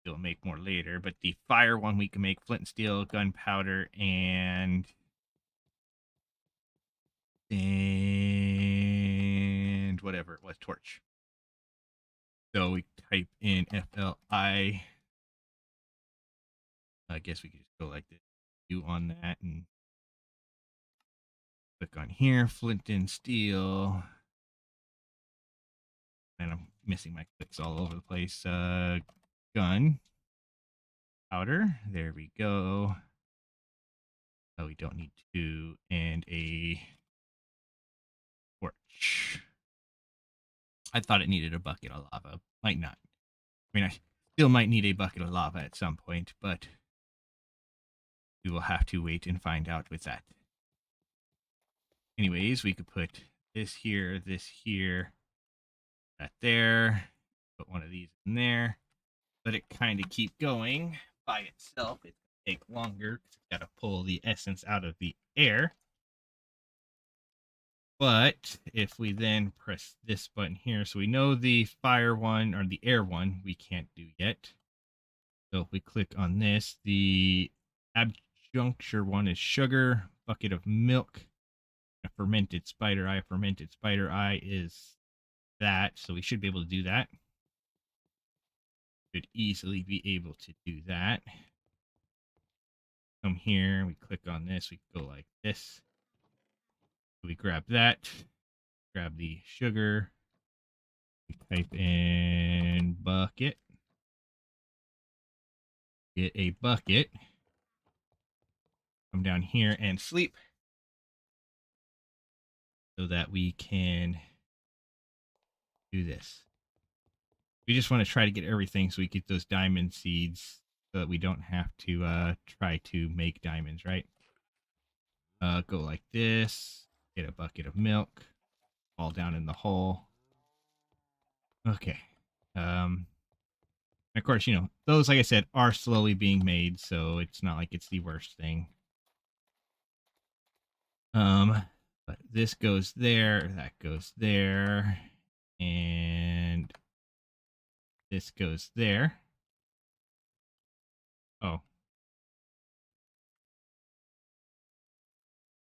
We'll make more later, but the fire one we can make flint and steel, gunpowder, and whatever it was, torch. So we type in FLI. I guess we could just go like this. Do on that and click on here, flint and steel. And I'm missing my clicks all over the place. Gun, powder. There we go. Oh, we don't need 2, and a torch. I thought it needed a bucket of lava. Might not. I mean, I still might need a bucket of lava at some point, but we will have to wait and find out with that. Anyways, we could put this here, that there. Put one of these in there. Let it kind of keep going by itself. It's going to take longer because it's got to pull the essence out of the air. But if we then press this button here, so we know the fire one or the air one we can't do yet. So if we click on this, the adjuncture one is sugar, bucket of milk, a fermented spider eye. Fermented spider eye is that, so we should be able to do that. Should easily be able to do that. Come here, we click on this, we go like this. We grab that, grab the sugar, we type in bucket, get a bucket, come down here and sleep so that we can do this. We just want to try to get everything so we get those diamond seeds so that we don't have to try to make diamonds, right? Go like this, get a bucket of milk, fall down in the hole. Okay. Of course, those, like I said, are slowly being made, so it's not like it's the worst thing. But this goes there, that goes there, and this goes there. Oh.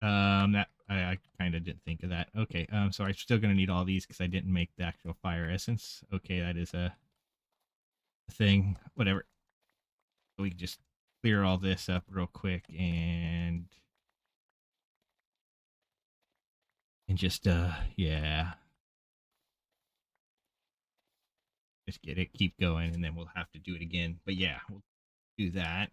That I kind of didn't think of that. Okay, so I'm still gonna need all these because I didn't make the actual fire essence. Okay, that is a thing. Whatever. We can just clear all this up real quick and just yeah, just get it, keep going, and then we'll have to do it again. But yeah, we'll do that.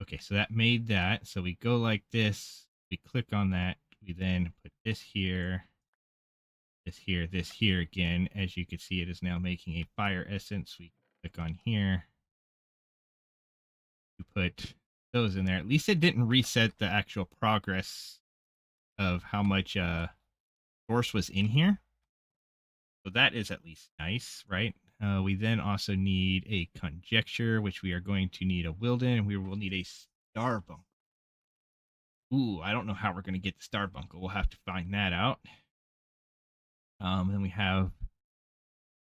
Okay, so that made that. So we go like this. We click on that. We then put this here, this here again. As you can see, it is now making a fire essence. We click on here. We put those in there. At least it didn't reset the actual progress of how much source was in here. So that is at least nice, right? We then also need a conjecture, which we are going to need a Wilden. We will need a starbunk. Ooh, I don't know how we're going to get the starbuncle. We'll have to find that out. Then we have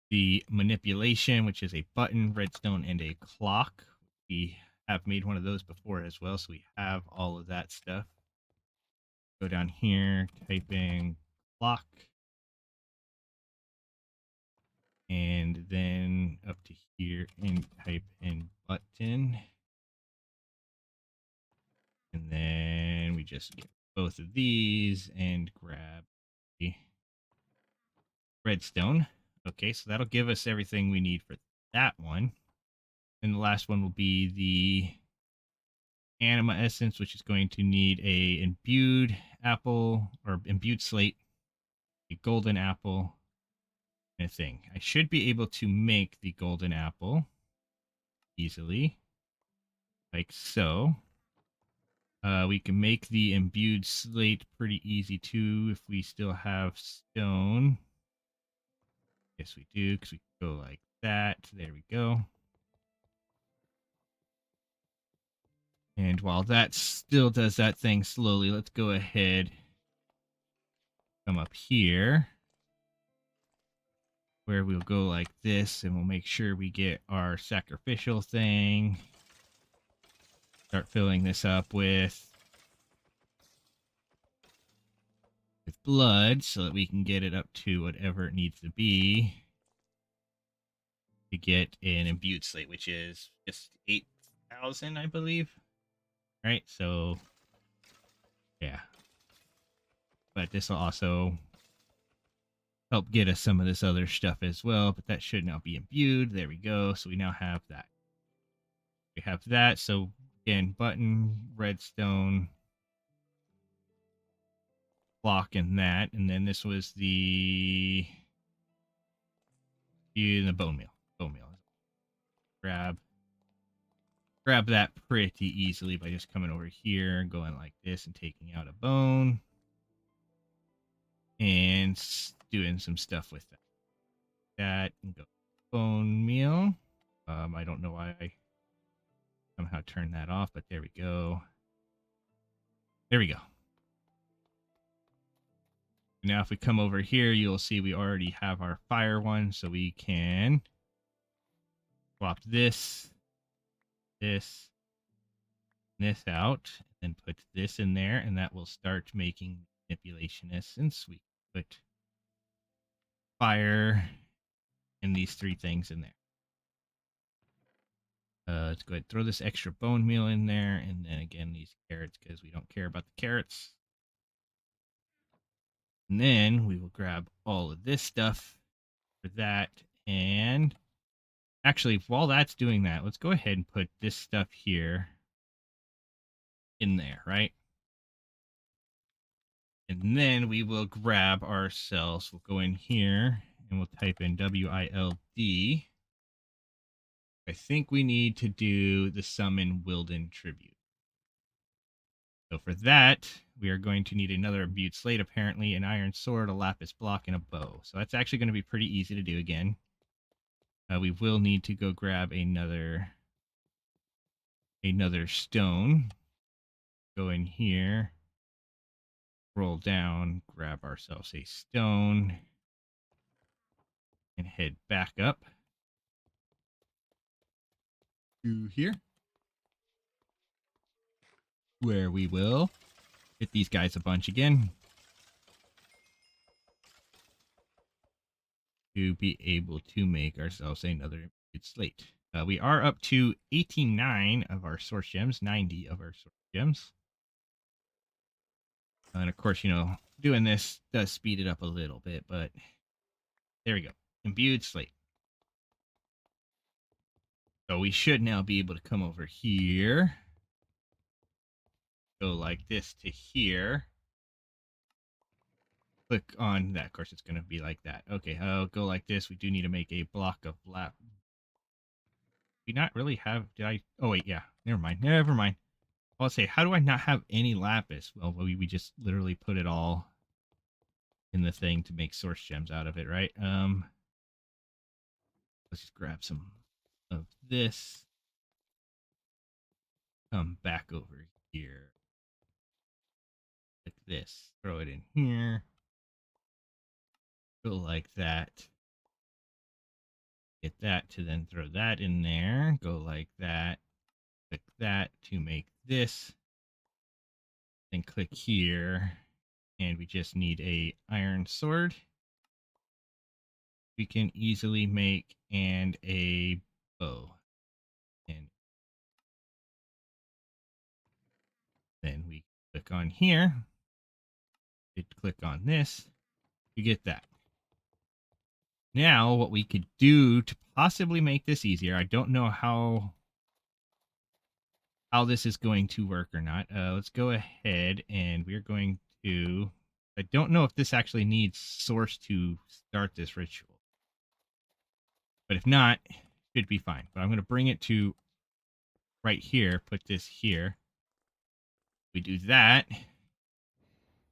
the manipulation, which is a button, redstone, and a clock. We have made one of those before as well, so we have all of that stuff. Go down here, type in clock, and then up to here and type in button. And then we just get both of these and grab the redstone. Okay, so that'll give us everything we need for that one. And the last one will be the anima essence, which is going to need a imbued apple or imbued slate, a golden apple, and a thing. I should be able to make the golden apple easily, like so. We can make the imbued slate pretty easy too if we still have stone. Yes, we do, because we can go like that. There we go. And while that still does that thing slowly, let's go ahead, come up here, where we'll go like this, and we'll make sure we get our sacrificial thing. Start filling this up with blood so that we can get it up to whatever it needs to be to get an imbued slate, which is just 8,000, I believe. Right, so yeah. But this will also help get us some of this other stuff as well, but that should now be imbued. There we go. So we now have that. We have that. So again, button, redstone, block, and that. And then this was the bone meal. Bone meal. Grab that pretty easily by just coming over here, going like this, and taking out a bone, and doing some stuff with that. And go bone meal. I don't know why I somehow turned that off, but there we go. There we go. Now, if we come over here, you'll see we already have our fire one, so we can swap this out, and put this in there, and that will start making manipulation essence. We put fire and these three things in there. Let's go ahead and throw this extra bone meal in there, and then again these carrots because we don't care about the carrots. And then we will grab all of this stuff for that. And actually, while that's doing that, let's go ahead and put this stuff here in there, right? And then we will grab ourselves, we'll go in here and we'll type in WILD. I think we need to do the summon Wilden tribute. So for that, we are going to need another imbued slate, apparently, an iron sword, a lapis block, and a bow. So that's actually going to be pretty easy to do again. We will need to go grab another stone. Go in here, roll down, grab ourselves a stone, and head back up to here, where we will Hit these guys a bunch again to be able to make ourselves another good slate. We are up to 89 of our source gems, 90 of our source gems. And of course, doing this does speed it up a little bit, but there we go. Imbued slate. So we should now be able to come over here. Go like this to here. Click on that. Of course, it's going to be like that. Okay, I'll go like this. We do need to make a block of lap. We not really have... Did I... Oh, wait, yeah. Never mind. Never mind. I'll say, how do I not have any lapis? Well, we just literally put it all in the thing to make source gems out of it, right? Let's just grab some of this. Come back over here. Like this. Throw it in here. Go like that. Get that to then throw that in there. Go like that. Click that to make this. Then click here. And we just need a iron sword. We can easily make and a bow. And then we click on here. Click on this. You get that. Now, what we could do to possibly make this easier, I don't know how this is going to work or not. Let's go ahead and we're going to... I don't know if this actually needs source to start this ritual. But if not, it should be fine. But I'm going to bring it to right here, put this here. We do that,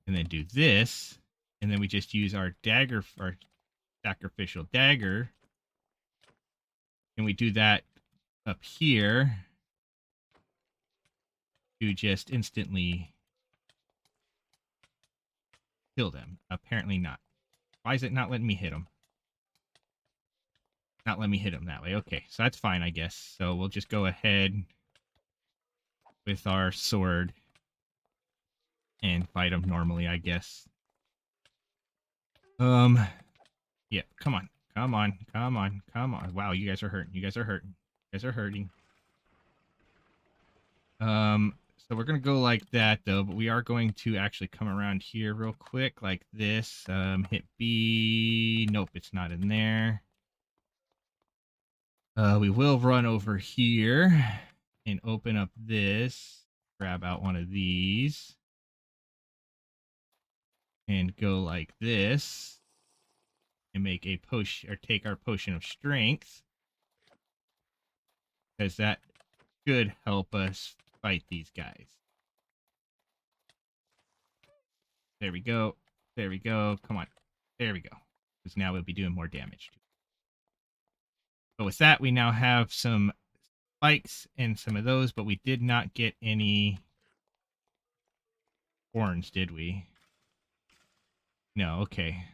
and then do this, and then we just use our dagger, our sacrificial dagger, and we do that up here to just instantly kill them. Apparently not. Why is it not letting me hit them? Not letting me hit them that way. Okay, so that's fine, I guess. So we'll just go ahead with our sword and fight them normally, I guess. Yeah, come on. Come on, come on, come on. Wow, you guys are hurting. You guys are hurting. You guys are hurting. So we're gonna go like that though, but we are going to actually come around here real quick, like this. Hit B. Nope, it's not in there. We will run over here and open up this. Grab out one of these. And go like this. And make a potion, or take our potion of strength. Because that should help us fight these guys. There we go. There we go. Come on. There we go. Because now we'll be doing more damage. But with that, we now have some spikes and some of those, but we did not get any horns, did we? No, okay.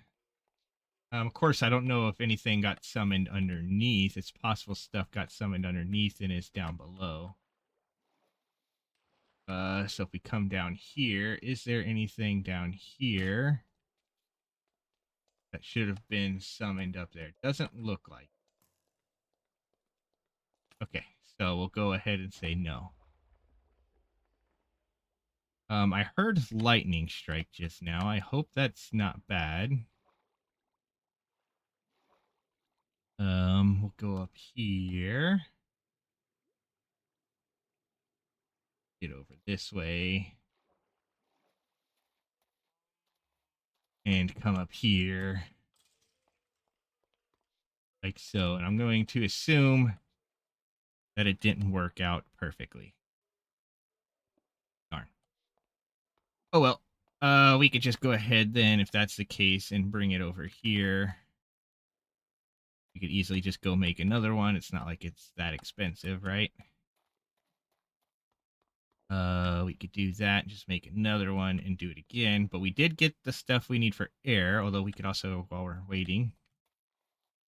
Of course, I don't know if anything got summoned underneath. It's possible stuff got summoned underneath and is down below. So if we come down here, is there anything down here that should have been summoned up there? Doesn't look like. Okay, so we'll go ahead and say no. I heard lightning strike just now. I hope that's not bad. We'll go up here. Get over this way. And come up here. Like so. And I'm going to assume that it didn't work out perfectly. Darn. Oh well. We could just go ahead then, if that's the case, and bring it over here. We could easily just go make another one. It's not like it's that expensive, right? We could do that, just make another one and do it again. But we did get the stuff we need for air, although we could also, while we're waiting,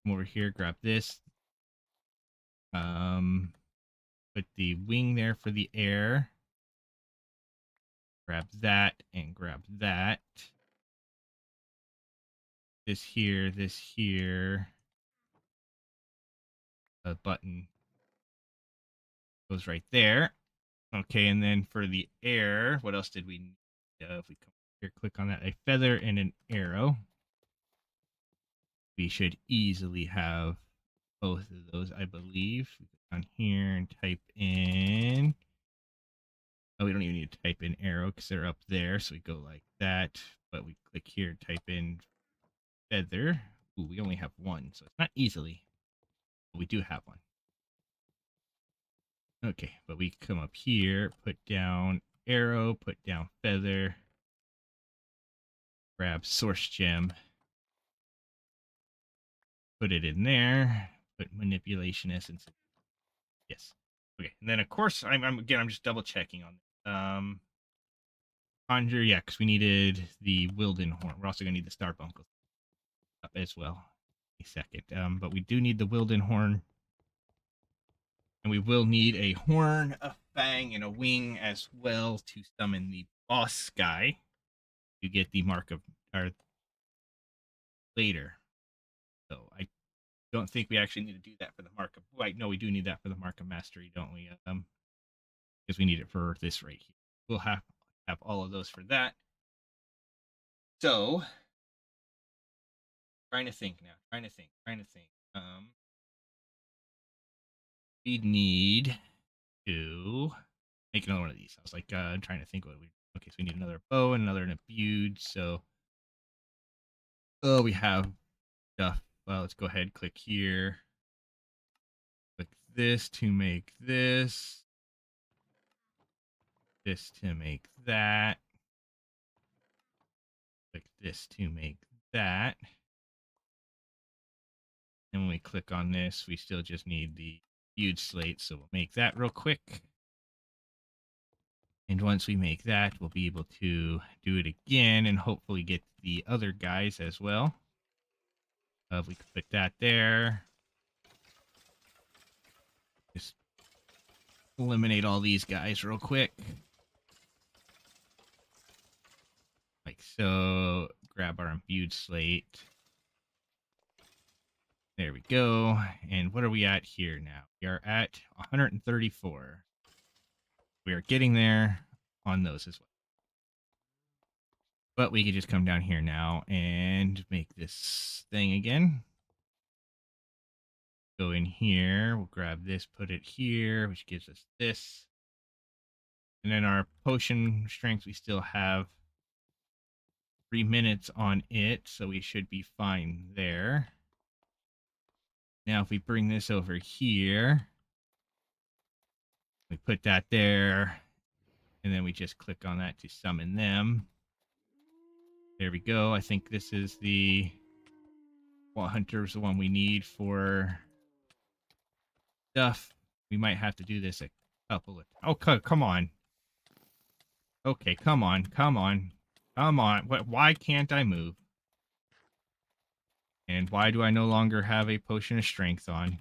come over here, grab this. Put the wing there for the air. Grab that and grab that. This here. A button goes right there. Okay, and then for the air, what else did we need? If we come here, click on that, a feather and an arrow. We should easily have both of those, I believe. We go down here and type in. Oh, we don't even need to type in arrow because they're up there. So we go like that. But we click here, type in feather. Ooh, we only have one, so it's not easily. But we do have one. Okay, but we come up here, put down arrow, put down feather, grab source gem, put it in there, put manipulation essence. Yes. Okay, and then of course I'm just double checking on this. Conjure, yeah, because we needed the Wilden horn. We're also gonna need the Starbuncle up as well. A second. But we do need the Wilden horn. And we will need a horn, a fang, and a wing as well to summon the boss guy to get the mark of our later. So I don't think we actually need to do that for the mark of. Wait, no, we do need that for the mark of mastery, don't we? Because we need it for this right here. We'll have all of those for that. So, trying to think now. Trying to think. We need to make another one of these. I was like, I'm trying to think what we. Okay, so we need another bow and another imbued. So, oh, we have stuff. Well, let's go ahead. Click here. Click this to make this. This to make that. Click this to make that. And when we click on this, we still just need the huge slate. So we'll make that real quick. And once we make that, we'll be able to do it again and hopefully get the other guys as well. We could put that there. Just eliminate all these guys real quick. Like so. Grab our imbued slate. There we go. And what are we at here now? We are at 134. We are getting there on those as well. But we could just come down here now and make this thing again. Go in here. We'll grab this, put it here, which gives us this. And then our potion strength, we still have 3 minutes on it, so we should be fine there. Now, if we bring this over here, we put that there, and then we just click on that to summon them. There we go. I think this is the Hunter's the one we need for stuff. We might have to do this a couple of. Oh, come on. Okay, come on. Why can't I move? And why do I no longer have a potion of strength on?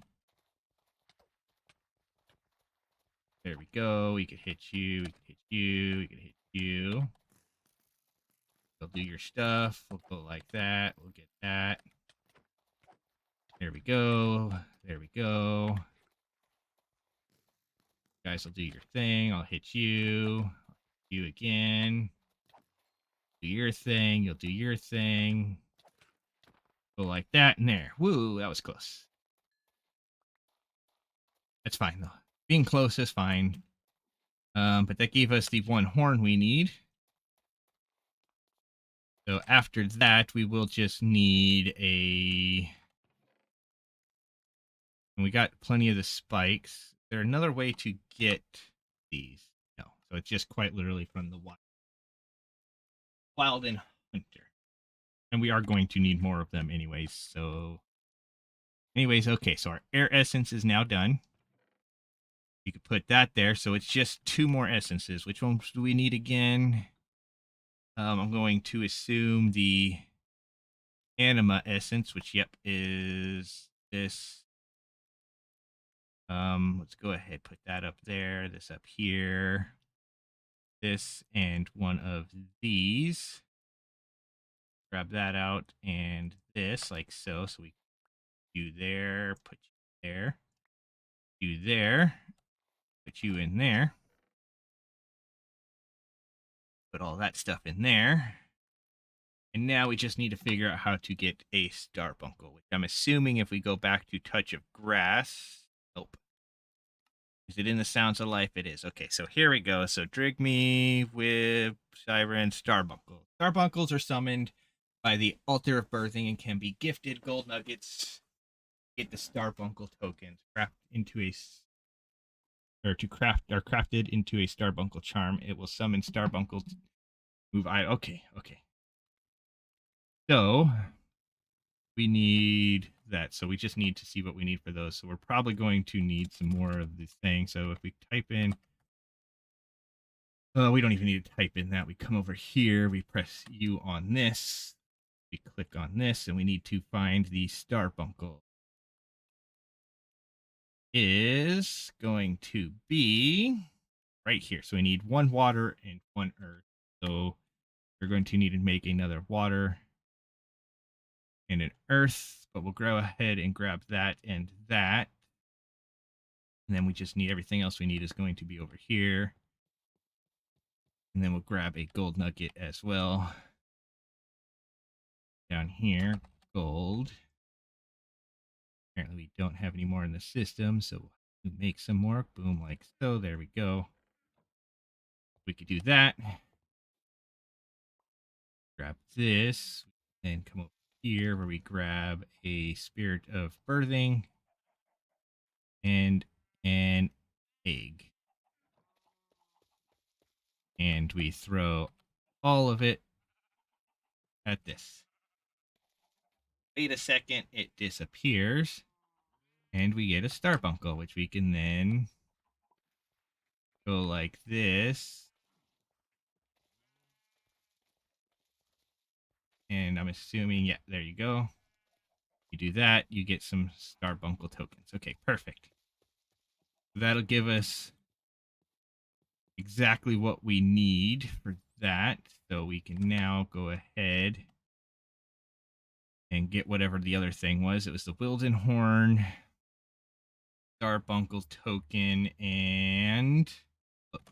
There we go. We could hit you. We could hit you. We could hit you. We'll do your stuff. We'll go like that. We'll get that. There we go. There we go. You guys will do your thing. I'll hit you. You again. Do your thing. You'll do your thing. Go like that and there. Woo, that was close. That's fine though. Being close is fine. But that gave us the one horn we need. So after that, we will just need a. And we got plenty of the spikes. Is there another way to get these? No. So it's just quite literally from the wild and hunter. And we are going to need more of them anyways. So anyways, okay. So our air essence is now done. You could put that there. So it's just 2 more essences. Which ones do we need again? I'm going to assume the anima essence, which yep is this. Let's go ahead, put that up there, this up here. this and one of these. Grab that out and this like so. So we you there, put you there, you there, put you in there, put all that stuff in there. And now we just need to figure out how to get a starbuncle, which I'm assuming if we go back to Touch of Grass. Nope. Is it in the Sounds of Life? It is. Okay, so here we go. So Drink Me with Siren Starbuncle. Starbuncles are summoned by the Altar of Birthing and can be gifted gold nuggets. Get the Starbuncle tokens craft into a or to craft are crafted into a Starbuncle charm. It will summon Starbuncle to move. Okay. So we need that. So we just need to see what we need for those. So we're probably going to need some more of this thing. So if we type in, we don't even need to type in that. We come over here, we press U on this, we click on this, and we need to find the Starbuncle. Is going to be right here. So we need one water and one earth. So we're going to need to make another water and an earth, but we'll go ahead and grab that and that. And then we just need everything else we need is going to be over here. And then we'll grab a gold nugget as well. Down here, gold. Apparently we don't have any more in the system, so we'll make some more. Boom, like so. There we go. We could do that. Grab this, and come over here where we grab a Spirit of Birthing and an egg. And we throw all of it at this. Wait a second, it disappears. And we get a Starbuncle, which we can then go like this. And I'm assuming, yeah, there you go. You do that, you get some Starbuncle tokens. Okay, perfect. That'll give us exactly what we need for that. So we can now go ahead and get whatever the other thing was. It was the Wildenhorn, Starbuncle token, and book.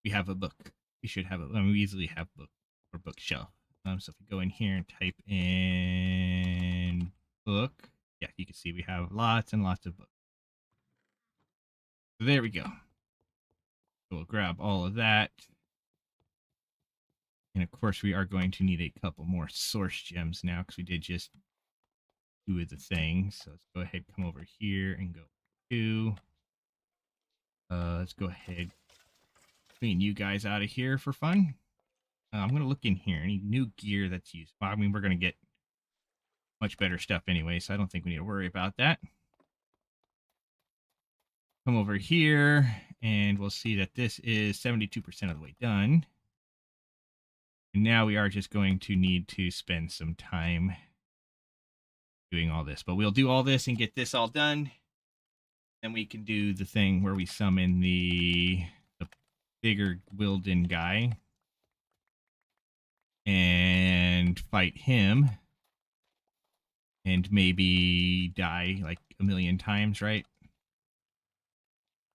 We have a book. We should have it. I mean, we easily have book or bookshelf. So if we go in here and type in book, yeah, you can see we have lots and lots of books. So there we go. So we'll grab all of that. And of course, we are going to need a couple more source gems now because we did just do the thing. So let's go ahead, come over here and go to. Let's go ahead, clean you guys out of here for fun. I'm going to look in here. Any new gear that's used? Well, I mean, we're going to get much better stuff anyway, so I don't think we need to worry about that. Come over here, and we'll see that this is 72% of the way done. And now we are just going to need to spend some time doing all this. But we'll do all this and get this all done. Then we can do the thing where we summon the bigger Wilden guy and fight him. And maybe die like a million times, right?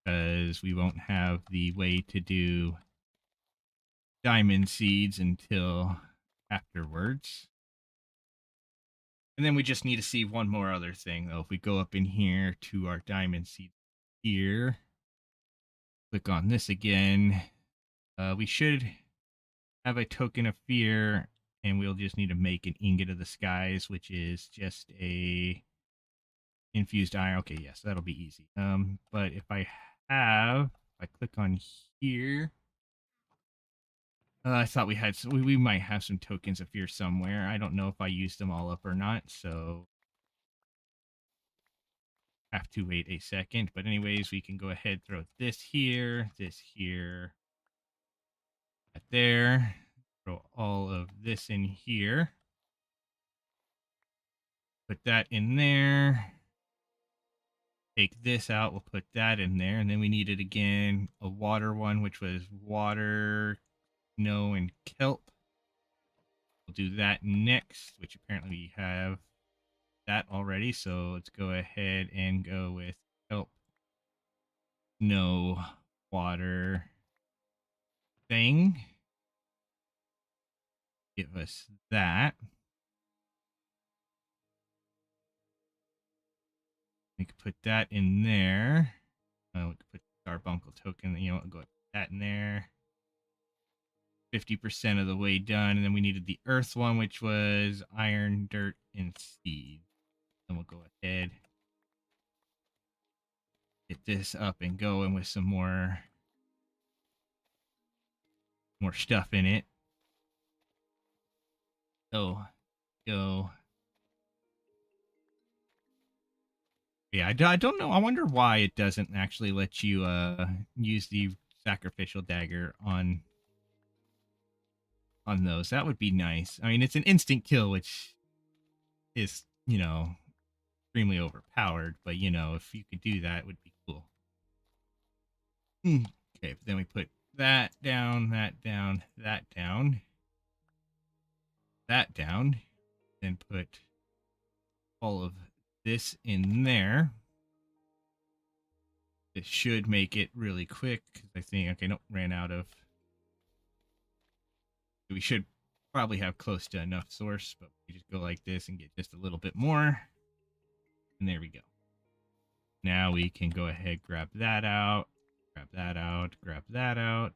Because we won't have the way to do diamond seeds until afterwards. And then we just need to see one more other thing, though. If we go up in here to our diamond seed here, click on this again, we should have a token of fear, and we'll just need to make an ingot of the skies, which is just a infused iron. Okay, yes, that'll be easy. But if I click on here, I thought we had we might have some tokens of fear somewhere. I don't know if I used them all up or not, so have to wait a second. But anyways, we can go ahead, throw this here, right there, throw all of this in here, put that in there, take this out. We'll put that in there. And then we needed, again, a water one, which was water, snow, and kelp. We'll do that next, which apparently we have that already. So let's go ahead and go with kelp, snow, water thing. Give us that. We could put that in there. We could put carbuncle token. You know, we'll go that in there. 50% of the way done. And then we needed the earth one, which was iron, dirt, and seed. Then we'll go ahead, get this up and going with some more stuff in it. So go. Yeah, I don't know. I wonder why it doesn't actually let you use the sacrificial dagger on those. That would be nice. I mean, it's an instant kill, which is, you know, extremely overpowered, but you know, if you could do that, it would be cool. Okay, then we put that down, that down, that down, that down, then put all of this in there. This should make it really quick, because I think, okay, nope, ran out of. We should probably have close to enough source, but we just go like this and get just a little bit more. And there we go. Now we can go ahead, grab that out, grab that out, grab that out,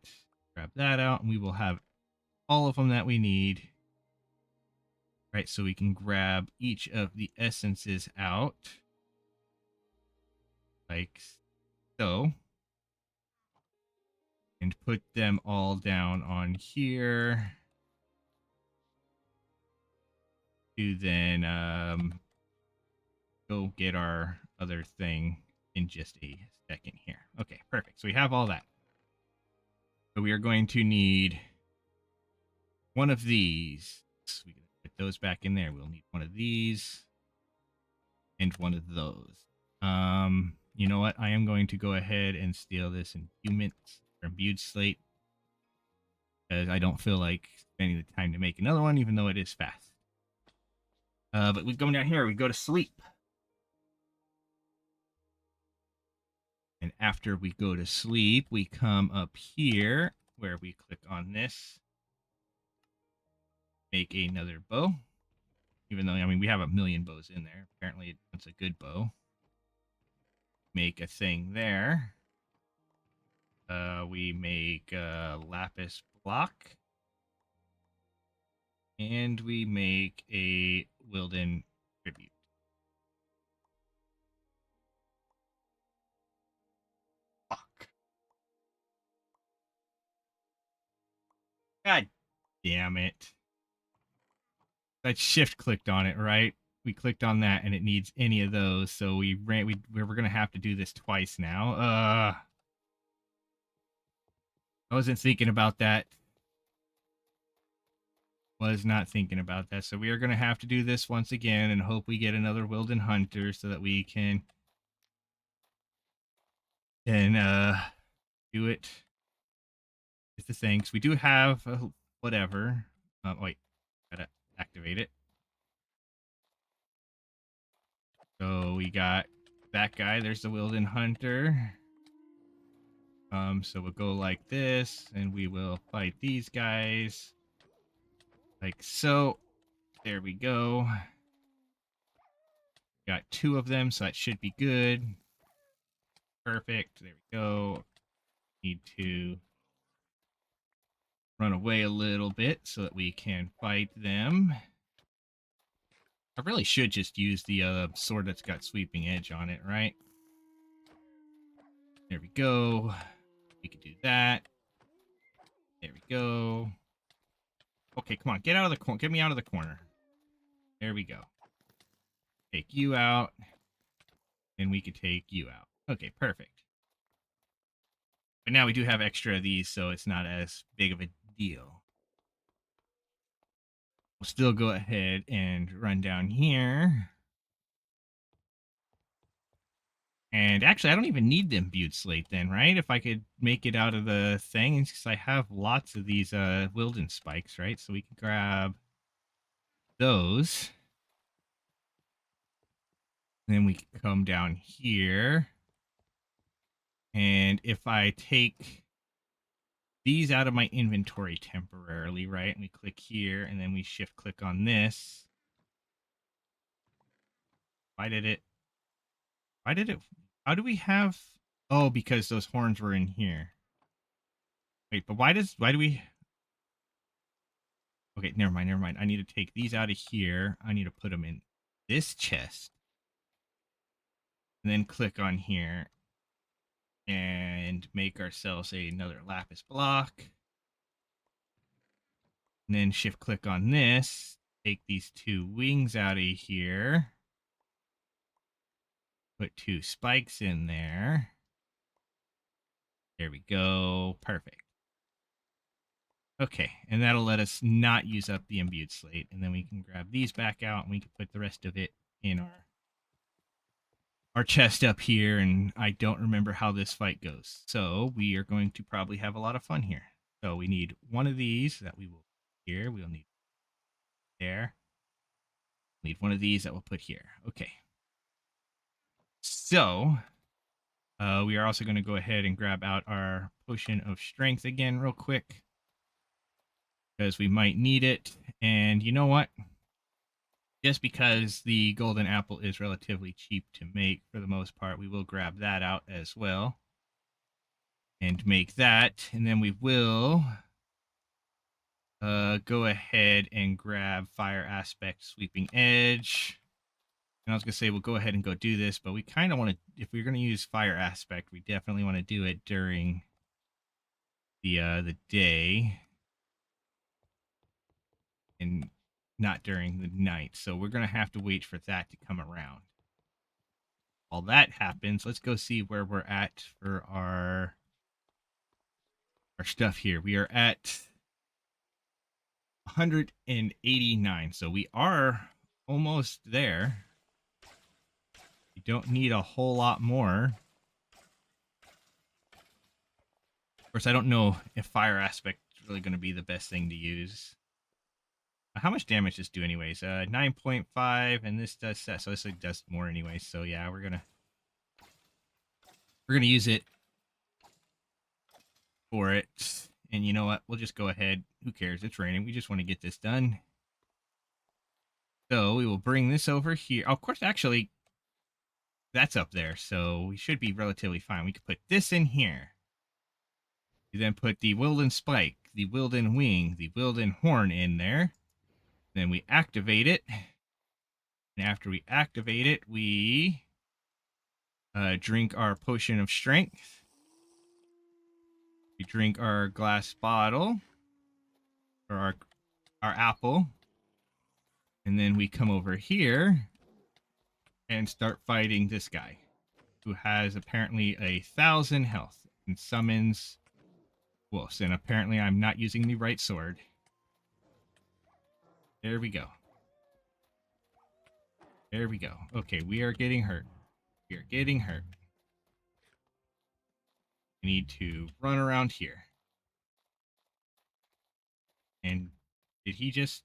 grab that out, and we will have all of them that we need. Right, so we can grab each of the essences out, like so, and put them all down on here. To then go get our other thing in just a second here. Okay, perfect. So we have all that. So we are going to need one of these. So we can put those back in there. We'll need one of these and one of those. You know what? I am going to go ahead and steal this imbued slate, because I don't feel like spending the time to make another one, even though it is fast. But we go down here. We go to sleep. And after we go to sleep, we come up here where we click on this. Make another bow. Even though, I mean, we have a million bows in there. Apparently, it's a good bow. Make a thing there. We make a lapis block. And we make a Wilden tribute. Fuck. God damn it. I shift clicked on it, right? We clicked on that and it needs any of those, so we were gonna have to do this twice now. I wasn't thinking about that. Was not thinking about that. So we are gonna have to do this once again and hope we get another Wilden Hunter so that we can do it. It's the thing. So we do have whatever. Wait, gotta activate it. So we got that guy. There's the Wilden Hunter. So we'll go like this, and we will fight these guys. Like so. There we go. Got two of them, so that should be good. Perfect. There we go. Need to run away a little bit so that we can fight them. I really should just use the sword that's got sweeping edge on it, right? There we go. We could do that. There we go. Okay, come on. Get out of the corner. Get me out of the corner. There we go. Take you out. And we could take you out. Okay, perfect. But now we do have extra of these, so it's not as big of a deal. We'll still go ahead and run down here. And actually, I don't even need the imbued slate then, right? If I could make it out of the thing, because I have lots of these Wilden spikes, right? So we can grab those. Then we can come down here. And if I take these out of my inventory temporarily, right? And we click here, and then we shift click on this. Why did it? Why did it? How do we have? Oh, because those horns were in here. Wait, but why do we? Okay, never mind, never mind. I need to take these out of here. I need to put them in this chest, and then click on here and make ourselves another lapis block. And then shift click on this. Take these two wings out of here. Put two spikes in there. There we go. Perfect. Okay, and that'll let us not use up the imbued slate. And then we can grab these back out and we can put the rest of it in our chest up here. And I don't remember how this fight goes. So we are going to probably have a lot of fun here. So we need one of these that we will put here. We'll need there. Need one of these that we'll put here. Okay. So we are also going to go ahead and grab out our potion of strength again real quick, because we might need it. And you know what? Just because the golden apple is relatively cheap to make for the most part, we will grab that out as well and make that. And then we will go ahead and grab fire aspect sweeping edge. And I was going to say we'll go ahead and go do this, but we kind of want to, if we're going to use fire aspect, we definitely want to do it during the day and not during the night. So we're going to have to wait for that to come around. While that happens, let's go see where we're at for our stuff here. We are at 189, so we are almost there. We don't need a whole lot more. Of course, I don't know if fire aspect is really going to be the best thing to use. How much damage does this do anyways? 9.5, and this does that, so this does more anyways. So yeah, we're gonna use it for it. And you know what? We'll just go ahead. Who cares? It's raining. We just want to get this done. So we will bring this over here. Oh, of course, actually, that's up there, so we should be relatively fine. We could put this in here. You then put the Wilden Spike, the Wilden Wing, the Wilden Horn in there. Then we activate it. And after we activate it, we drink our potion of strength. We drink our glass bottle, or our apple. And then we come over here and start fighting this guy, who has apparently 1,000 health and summons wolves. And apparently I'm not using the right sword. There we go. There we go. Okay, we are getting hurt. We are getting hurt. We need to run around here. And did he just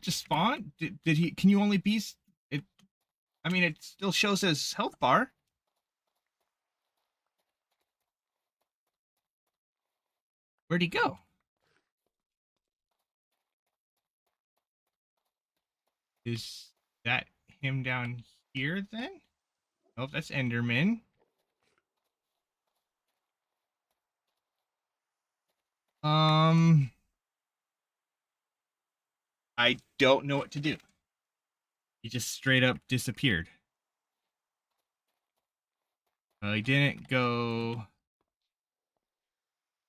spawn? Did he? Can you only be? It. I mean, it still shows his health bar. Where'd he go? Is that him down here then? Oh, that's Enderman. I don't know what to do. He just straight up disappeared. He didn't go.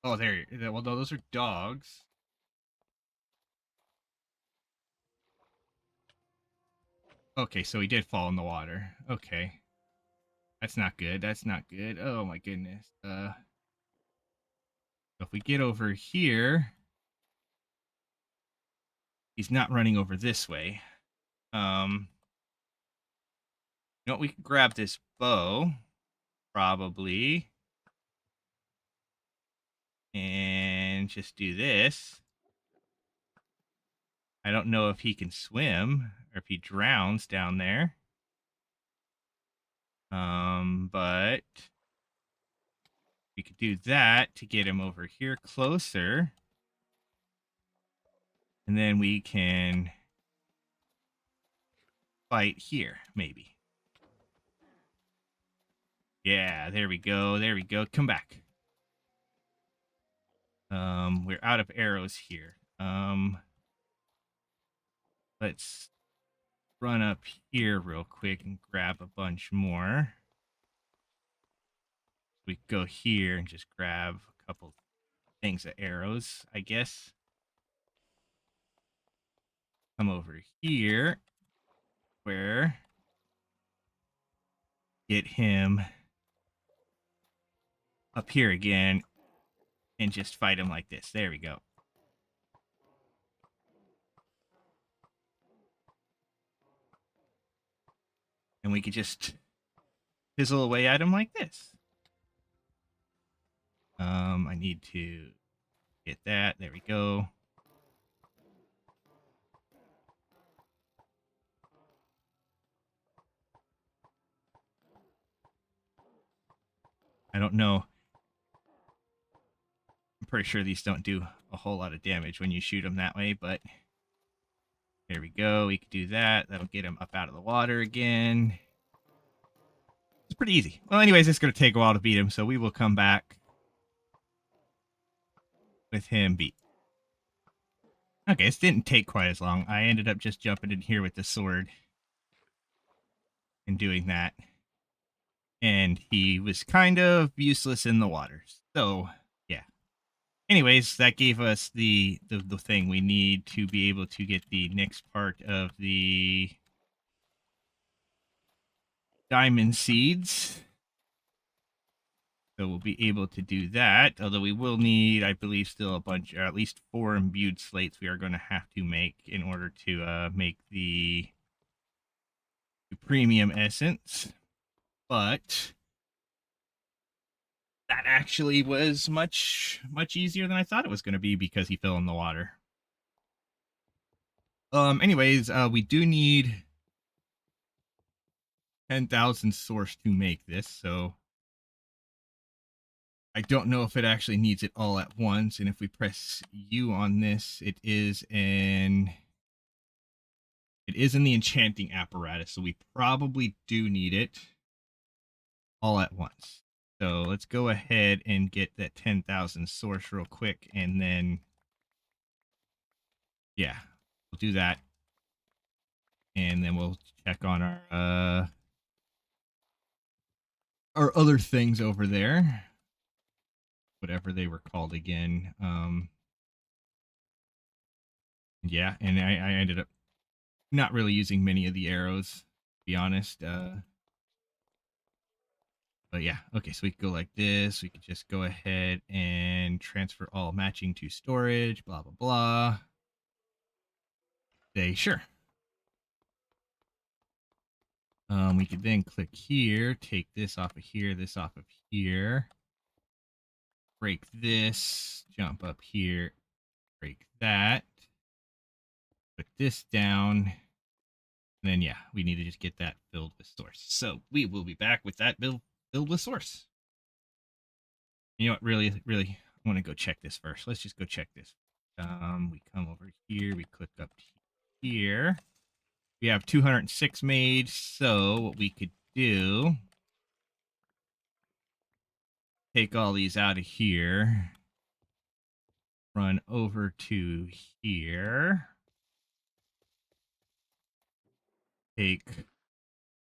Oh, there. Well, no, those are dogs. Okay, so he did fall in the water. Okay. That's not good. That's not good. Oh my goodness. So if we get over here, he's not running over this way. You know, we can grab this bow. probably. And just do this. I don't know if he can swim or if he drowns down there. But we could do that to get him over here closer. And then we can fight here, maybe. Yeah, there we go. There we go. Come back. We're out of arrows here. Let's run up here real quick and grab a bunch more. We go here and just grab a couple things of arrows, I guess. Come over here where get him up here again and just fight him like this. There we go. And we could just fizzle away at him like this. I need to get that. There we go. I don't know. I'm pretty sure these don't do a whole lot of damage when you shoot them that way, but there we go. We could do that. That'll get him up out of the water again. It's pretty easy. Well, anyways, it's going to take a while to beat him, so we will come back with him beat. Okay, this didn't take quite as long. I ended up just jumping in here with the sword and doing that. And he was kind of useless in the water. So, yeah. Anyways, that gave us the thing we need to be able to get the next part of the diamond seeds. So we'll be able to do that, although we will need, I believe, still a bunch, or at least 4 imbued slates we are going to have to make in order to make the premium essence. But that actually was much easier than I thought it was going to be because he fell in the water. Anyways, we do need 10,000 source to make this, so I don't know if it actually needs it all at once. And if we press U on this, it is in the enchanting apparatus, so we probably do need it all at once. So let's go ahead and get that 10,000 source real quick, and then yeah, we'll do that, and then we'll check on our other things over there, whatever they were called again. Yeah, and I ended up not really using many of the arrows, to be honest. But yeah, okay, so we could go like this. We could just go ahead and transfer all matching to storage, blah, blah, blah. Say, sure. We could then click here, take this off of here, this off of here, break this, jump up here, break that, put this down, and then yeah, we need to just get that filled with source. So we will be back with that filled with source. You know what, really, I want to go check this first. Let's just go check this. We come over here, we click up here. We have 206 made, so what we could do, take all these out of here, run over to here, take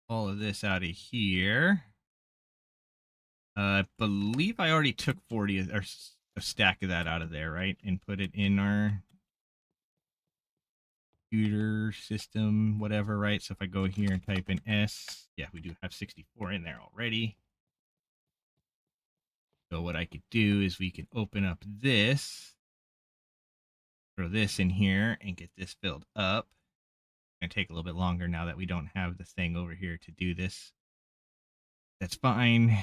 all of this out of here. I believe I already took 40 or a stack of that out of there, right? And put it in our computer system, whatever, right? So if I go here and type in S, yeah, we do have 64 in there already. So what I could do is we can open up this, throw this in here, and get this filled up. It's going to take a little bit longer now that we don't have the thing over here to do this. That's fine.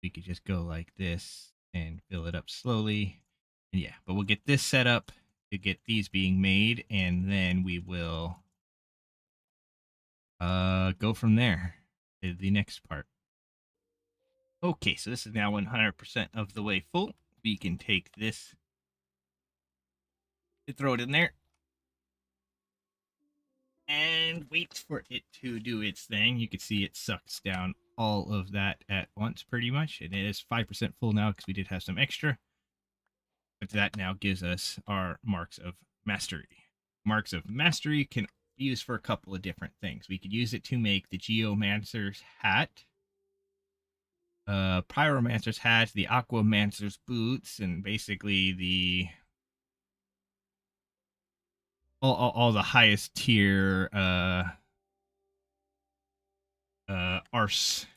We could just go like this and fill it up slowly. And yeah, but we'll get this set up to get these being made, and then we will go from there to the next part. Okay, so this is now 100% of the way full. We can take this and throw it in there and wait for it to do its thing. You can see it sucks down all of that at once pretty much, and it is 5% full now because we did have some extra. But that now gives us our marks of mastery. Marks of mastery can be used for a couple of different things. We could use it to make the geomancer's hat, pyromancer's hat, the aquamancer's boots, and basically the all the highest tier arse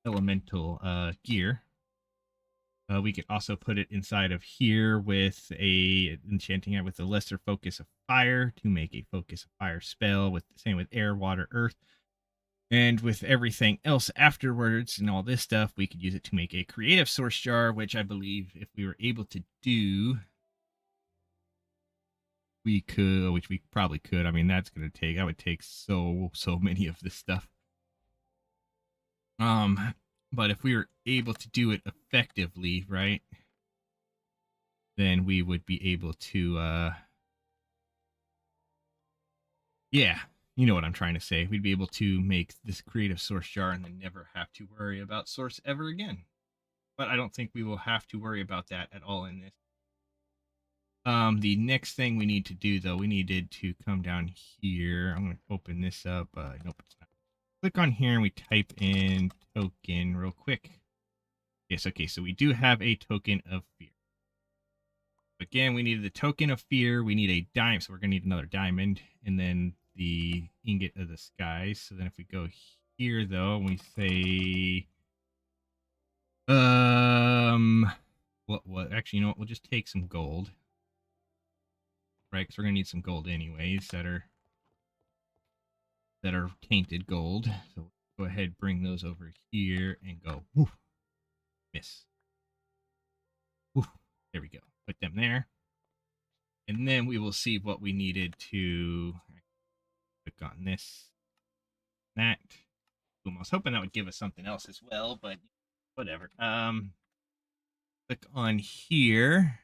elemental gear. We could also put it inside of here with a enchanting it with a lesser focus of fire to make a focus of fire spell. With the same with air, water, earth, and with everything else afterwards and all this stuff, we could use it to make a creative source jar, which I believe if we were able to do, we could, which we probably could. I mean, that would take so many of this stuff. But if we were able to do it effectively, right, then we would be able to, yeah, you know what I'm trying to say. We'd be able to make this creative source jar and then never have to worry about source ever again. But I don't think we will have to worry about that at all in this. The next thing we need to do, though, we needed to come down here. I'm going to open this up. Nope, it's not. Click on here and we type in Towkn real quick. Yes, okay, so we do have a token of fear. Again, we needed the token of fear. We need a diamond, so we're going to need another diamond. And then the ingot of the skies. So then if we go here, though, and we say... What? Actually, you know what? We'll just take some gold. Right, because we're going to need some gold anyways that are tainted gold. So go ahead, bring those over here and go. Woo, miss. Woo, there we go. Put them there. And then we will see what we needed to click on this, that. Boom. I was hoping that would give us something else as well, but whatever. Click on here.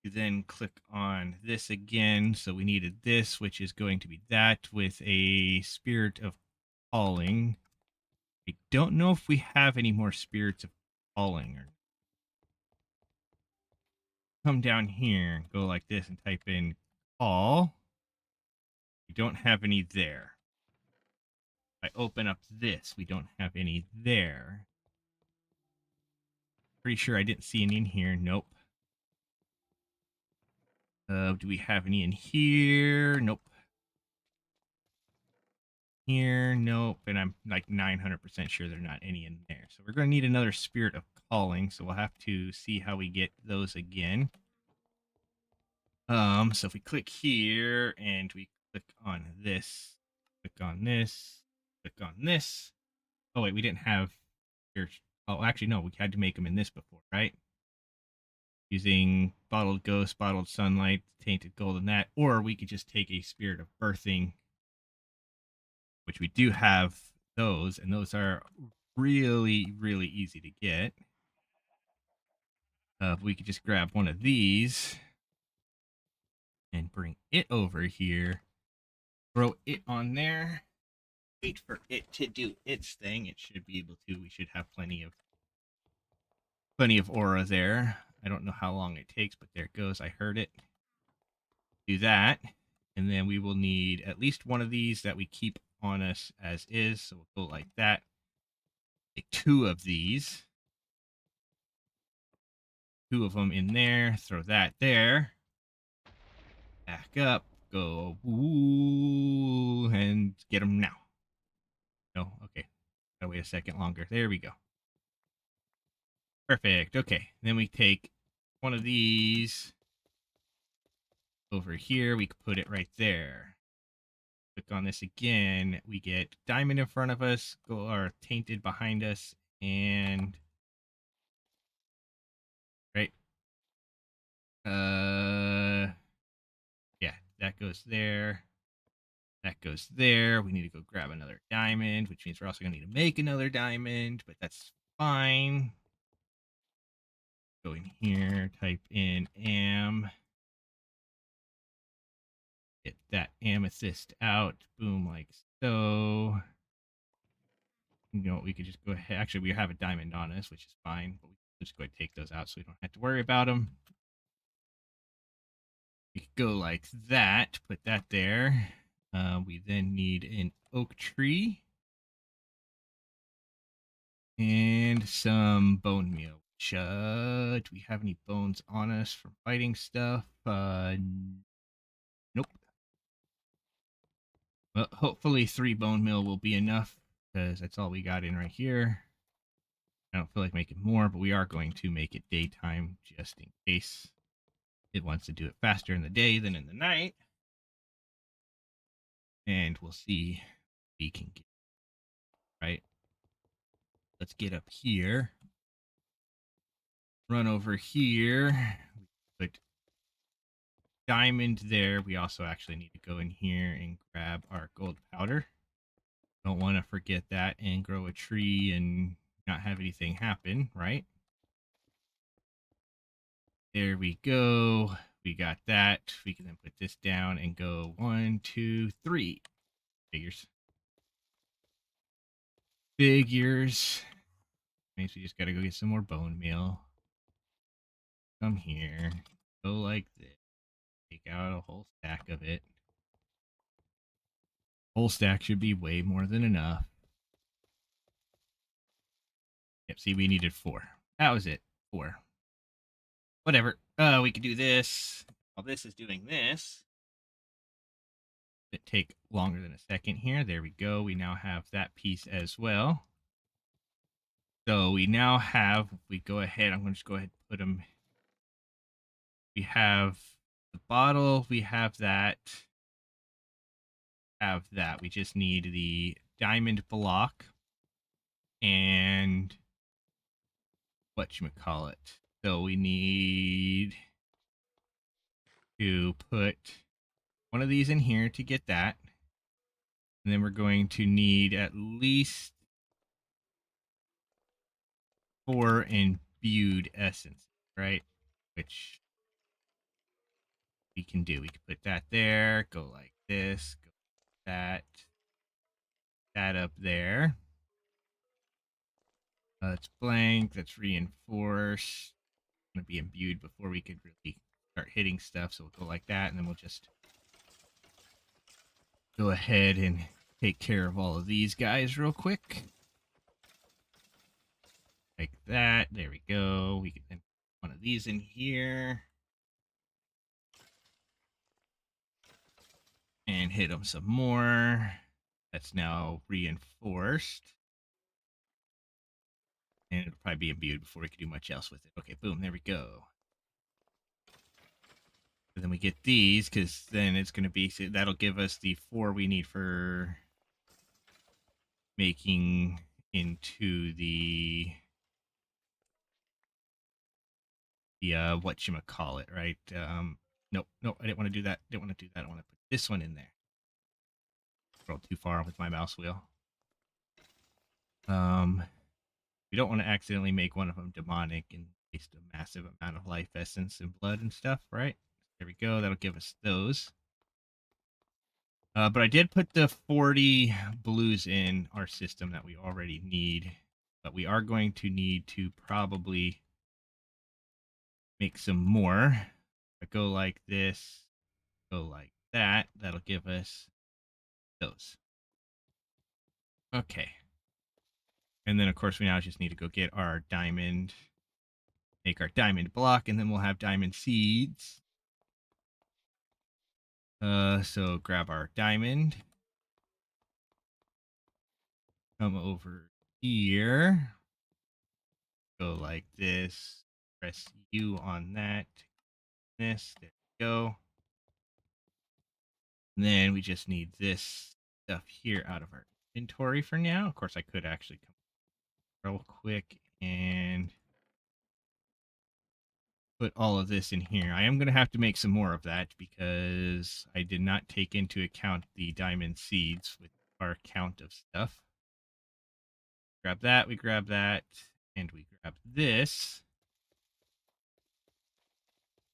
You then click on this again. So we needed this, which is going to be that with a spirit of calling. I don't know if we have any more spirits of calling. Or come down here, go like this, and type in call. We don't have any there. If I open up this, we don't have any there. Pretty sure I didn't see any in here. Nope. Do we have any in here? Nope. Here, nope. And I'm like 900% sure there's not any in there. So we're going to need another spirit of calling. So we'll have to see how we get those again. So if we click here and we click on this, click on this, click on this. Oh wait, we didn't have here. Oh, actually no, we had to make them in this before, right? Using bottled ghost, bottled sunlight, tainted gold, and that, or we could just take a spirit of birthing, which we do have those, and those are really, really easy to get. We could just grab one of these and bring it over here, throw it on there, wait for it to do its thing. It should be able to. We should have plenty of aura there. I don't know how long it takes, but there it goes. I heard it. Do that, and then we will need at least one of these that we keep on us as is. So we'll go like that. Take two of these. Two of them in there. Throw that there. Back up. Go. Ooh, and get them now. No, okay. Gotta wait a second longer. There we go. Perfect. Okay. Then we take one of these over here. We can put it right there. Click on this again. We get diamond in front of us, go or tainted behind us, and right. Yeah, that goes there. That goes there. We need to go grab another diamond, which means we're also gonna need to make another diamond, but that's fine. Go in here, type in am, get that amethyst out, boom, like so. You know, we could just go ahead. Actually, we have a diamond on us, which is fine, but we can just go ahead and take those out so we don't have to worry about them. We could go like that, put that there. We then need an oak tree and some bone meal. Do we have any bones on us from fighting stuff? Nope. Well, hopefully 3 bone meal will be enough because that's all we got in right here. I don't feel like making more, but we are going to make it daytime just in case it wants to do it faster in the day than in the night. And we'll see if we can get right. Let's get up here. Run over here. Put diamond there. We also actually need to go in here and grab our gold powder. Don't want to forget that and grow a tree and not have anything happen, right? There we go. We got that. We can then put this down and go 1, 2, 3. Figures. Figures. Means we just gotta go get some more bone meal. Come here. Go like this. Take out a whole stack of it. Whole stack should be way more than enough. Yep, see, we needed 4. That was it. 4. Whatever. We could do this. While this is doing this, it take longer than a second here. There we go. We now have that piece as well. So we now have, we go ahead, I'm going to just go ahead and put them. We have the bottle, we have that. We just need the diamond block and whatchamacallit. So we need to put one of these in here to get that. And then we're going to need at least 4 imbued essence, right? Which we can do. We can put that there, go like this, go like that up there. It's blank, that's reinforced. It's going to be imbued before we could really start hitting stuff, so we'll go like that, and then we'll just go ahead and take care of all of these guys real quick. Like that. There we go. We can then put one of these in here. And hit them some more. That's now reinforced. And it'll probably be imbued before we can do much else with it. Okay, boom, there we go. And then we get these, because then it's going to be, that'll give us the 4 we need for making into the whatchamacallit, right? Nope, I didn't want to do that. I want to put this one in there. Scrolled too far with my mouse wheel. We don't want to accidentally make one of them demonic and waste a massive amount of life essence and blood and stuff, right? There we go. That'll give us those. But I did put the 40 blues in our system that we already need. But we are going to need to probably make some more. Go like this, go like that. That'll give us those. Okay. And then, of course, we now just need to go get our diamond, make our diamond block, and then we'll have diamond seeds. So grab our diamond. Come over here. Go like this. Press U on that. This. There we go. And then we just need this stuff here out of our inventory for now. Of course, I could actually come real quick and put all of this in here. I am going to have to make some more of that because I did not take into account the diamond seeds with our count of stuff. We grab that, and we grab this.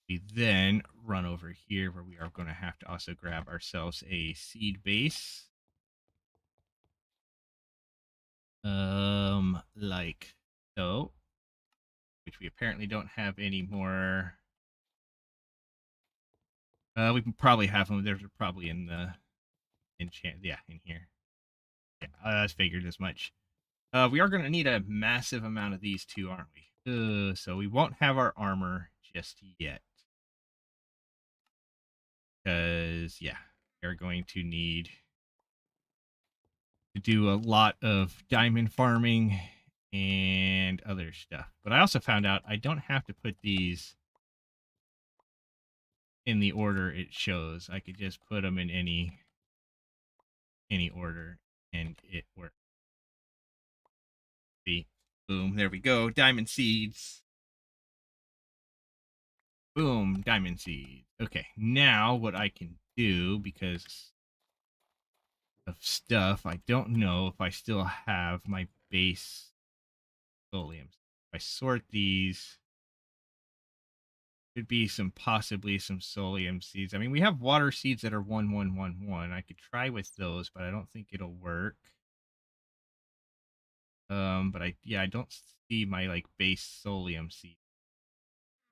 We then run over here where we are going to have to also grab ourselves a seed base. Like so, which we apparently don't have any more. We can probably have them. They're probably in the enchant. Yeah, in here. Yeah, I figured as much. We are going to need a massive amount of these too, aren't we? So we won't have our armor just yet. Because, yeah, we're going to need to do a lot of diamond farming and other stuff. But I also found out I don't have to put these in the order it shows. I could just put them in any order and it works. See? Boom, there we go. Diamond seeds. Boom, diamond seeds. Okay, now what I can do, because of stuff, I don't know if I still have my base solium. If I sort these, could be possibly some solium seeds. I mean, we have water seeds that are 1 1 1 1. I could try with those, but I don't think it'll work. But I don't see my like base solium seed.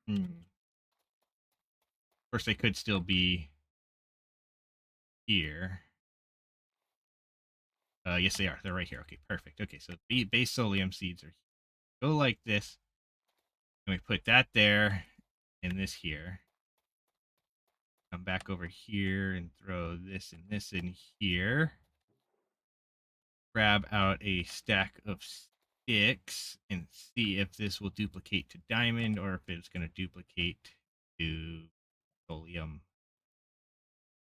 Of course, they could still be here. Yes, they are. They're right here. Okay, perfect. Okay, so the base solium seeds are go like this, and we put that there, and this here. Come back over here and throw this and this in here. Grab out a stack of sticks and see if this will duplicate to diamond or if it's going to duplicate to solium.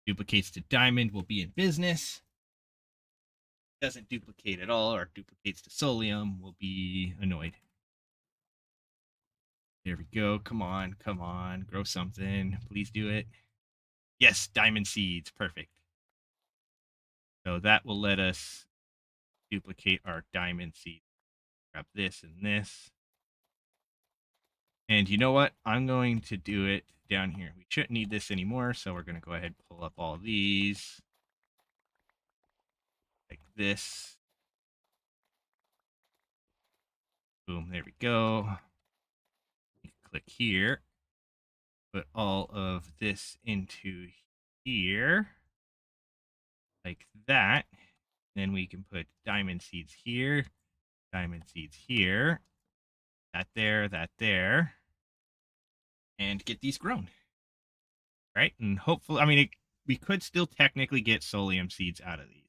Duplicates to diamond, will be in business. Doesn't duplicate at all or duplicates to solium, will be annoyed. There we go. Come on, come on. Grow something. Please do it. Yes, diamond seeds. Perfect. So that will let us duplicate our diamond seed. Grab this and this. And you know what? I'm going to do it down here. We shouldn't need this anymore, so we're going to go ahead and pull up all these. Like this. Boom, there we go. Click here. Put all of this into here. Like that. Then we can put diamond seeds here. Diamond seeds here. That there. And get these grown. Right? And hopefully, I mean, we could still technically get solium seeds out of these.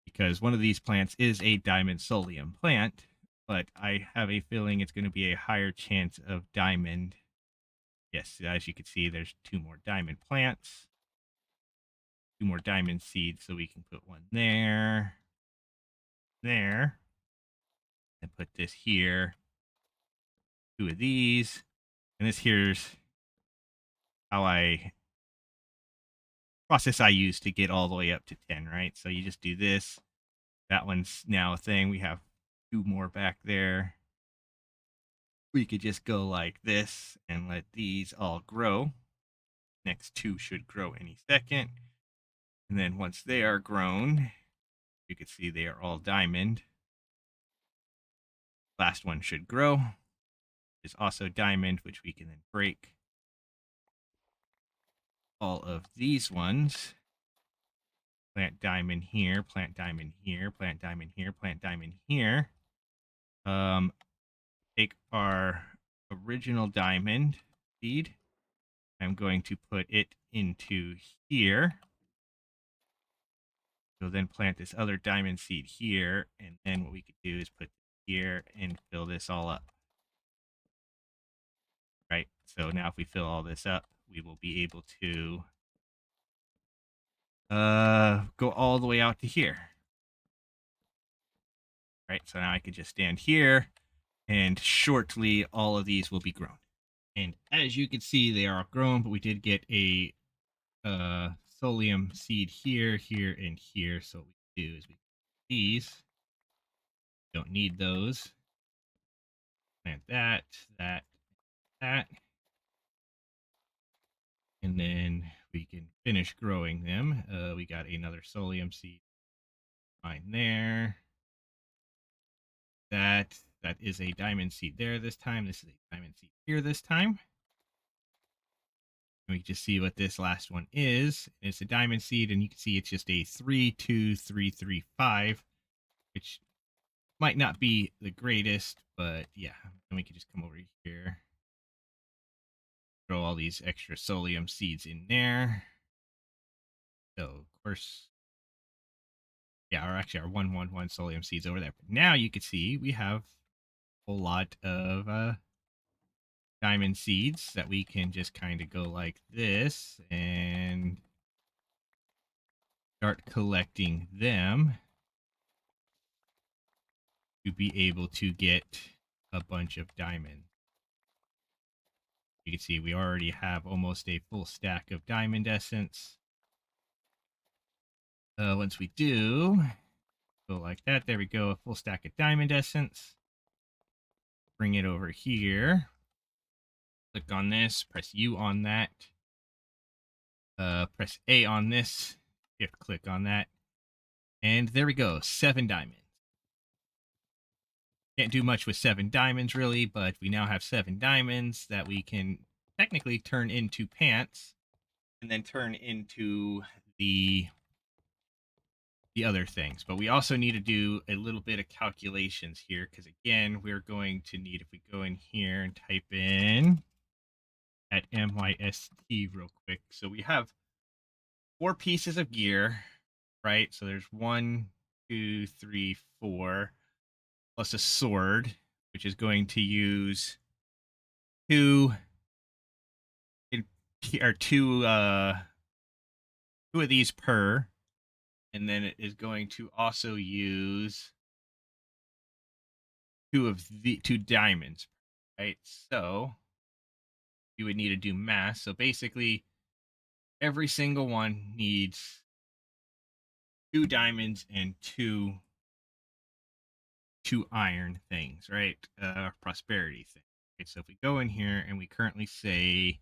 Because one of these plants is a diamond solium plant, but I have a feeling it's going to be a higher chance of diamond. Yes, as you can see, there's 2 more diamond plants, 2 more diamond seeds, so we can put one there, and put this here, 2 of these, and this here's how process I use to get all the way up to 10, right? So you just do this. That one's now a thing. We have 2 more back there. We could just go like this and let these all grow. Next 2 should grow any second. And then once they are grown, you can see they are all diamond. Last one should grow. Is also diamond, which we can then break. All of these ones. Plant diamond here, plant diamond here, plant diamond here, plant diamond here. Take our original diamond seed. I'm going to put it into here. So then plant this other diamond seed here, and then what we could do is put here and fill this all up. Right? So now if we fill all this up, we will be able to go all the way out to here. Right, so now I could just stand here, and shortly all of these will be grown. And as you can see, they are all grown, but we did get a solium seed here, here, and here. So what we do is we these don't need those. Plant that, that, that, and then we can finish growing them. We got another solium seed fine there. That is a diamond seed there this time. This is a diamond seed here this time. And we can just see what this last one is. It's a diamond seed, and you can see it's just a 3, 2, 3, 3, 5, which might not be the greatest, but yeah. And we can just come over here, throw all these extra solium seeds in there. So of course, yeah, or actually our 111 solium seeds over there. But now you can see we have a whole lot of diamond seeds that we can just kind of go like this and start collecting them to be able to get a bunch of diamonds. You can see we already have almost a full stack of diamond essence. Once we do, go like that. There we go, a full stack of diamond essence. Bring it over here. Click on this, press U on that. Press A on this. Shift click on that. And there we go, 7 diamonds. Can't do much with 7 diamonds really, but we now have 7 diamonds that we can technically turn into pants and then turn into the other things. But we also need to do a little bit of calculations here, because again, we're going to need, if we go in here and type in at MYST real quick. So we have 4 pieces of gear, right? So there's 1, 2, 3, 4, plus a sword, which is going to use 2 or 2 of these per, and then it is going to also use 2 diamonds, right? So you would need to do math. So basically, every single one needs 2 diamonds and two iron things, right? Prosperity thing. Okay, so if we go in here and we currently say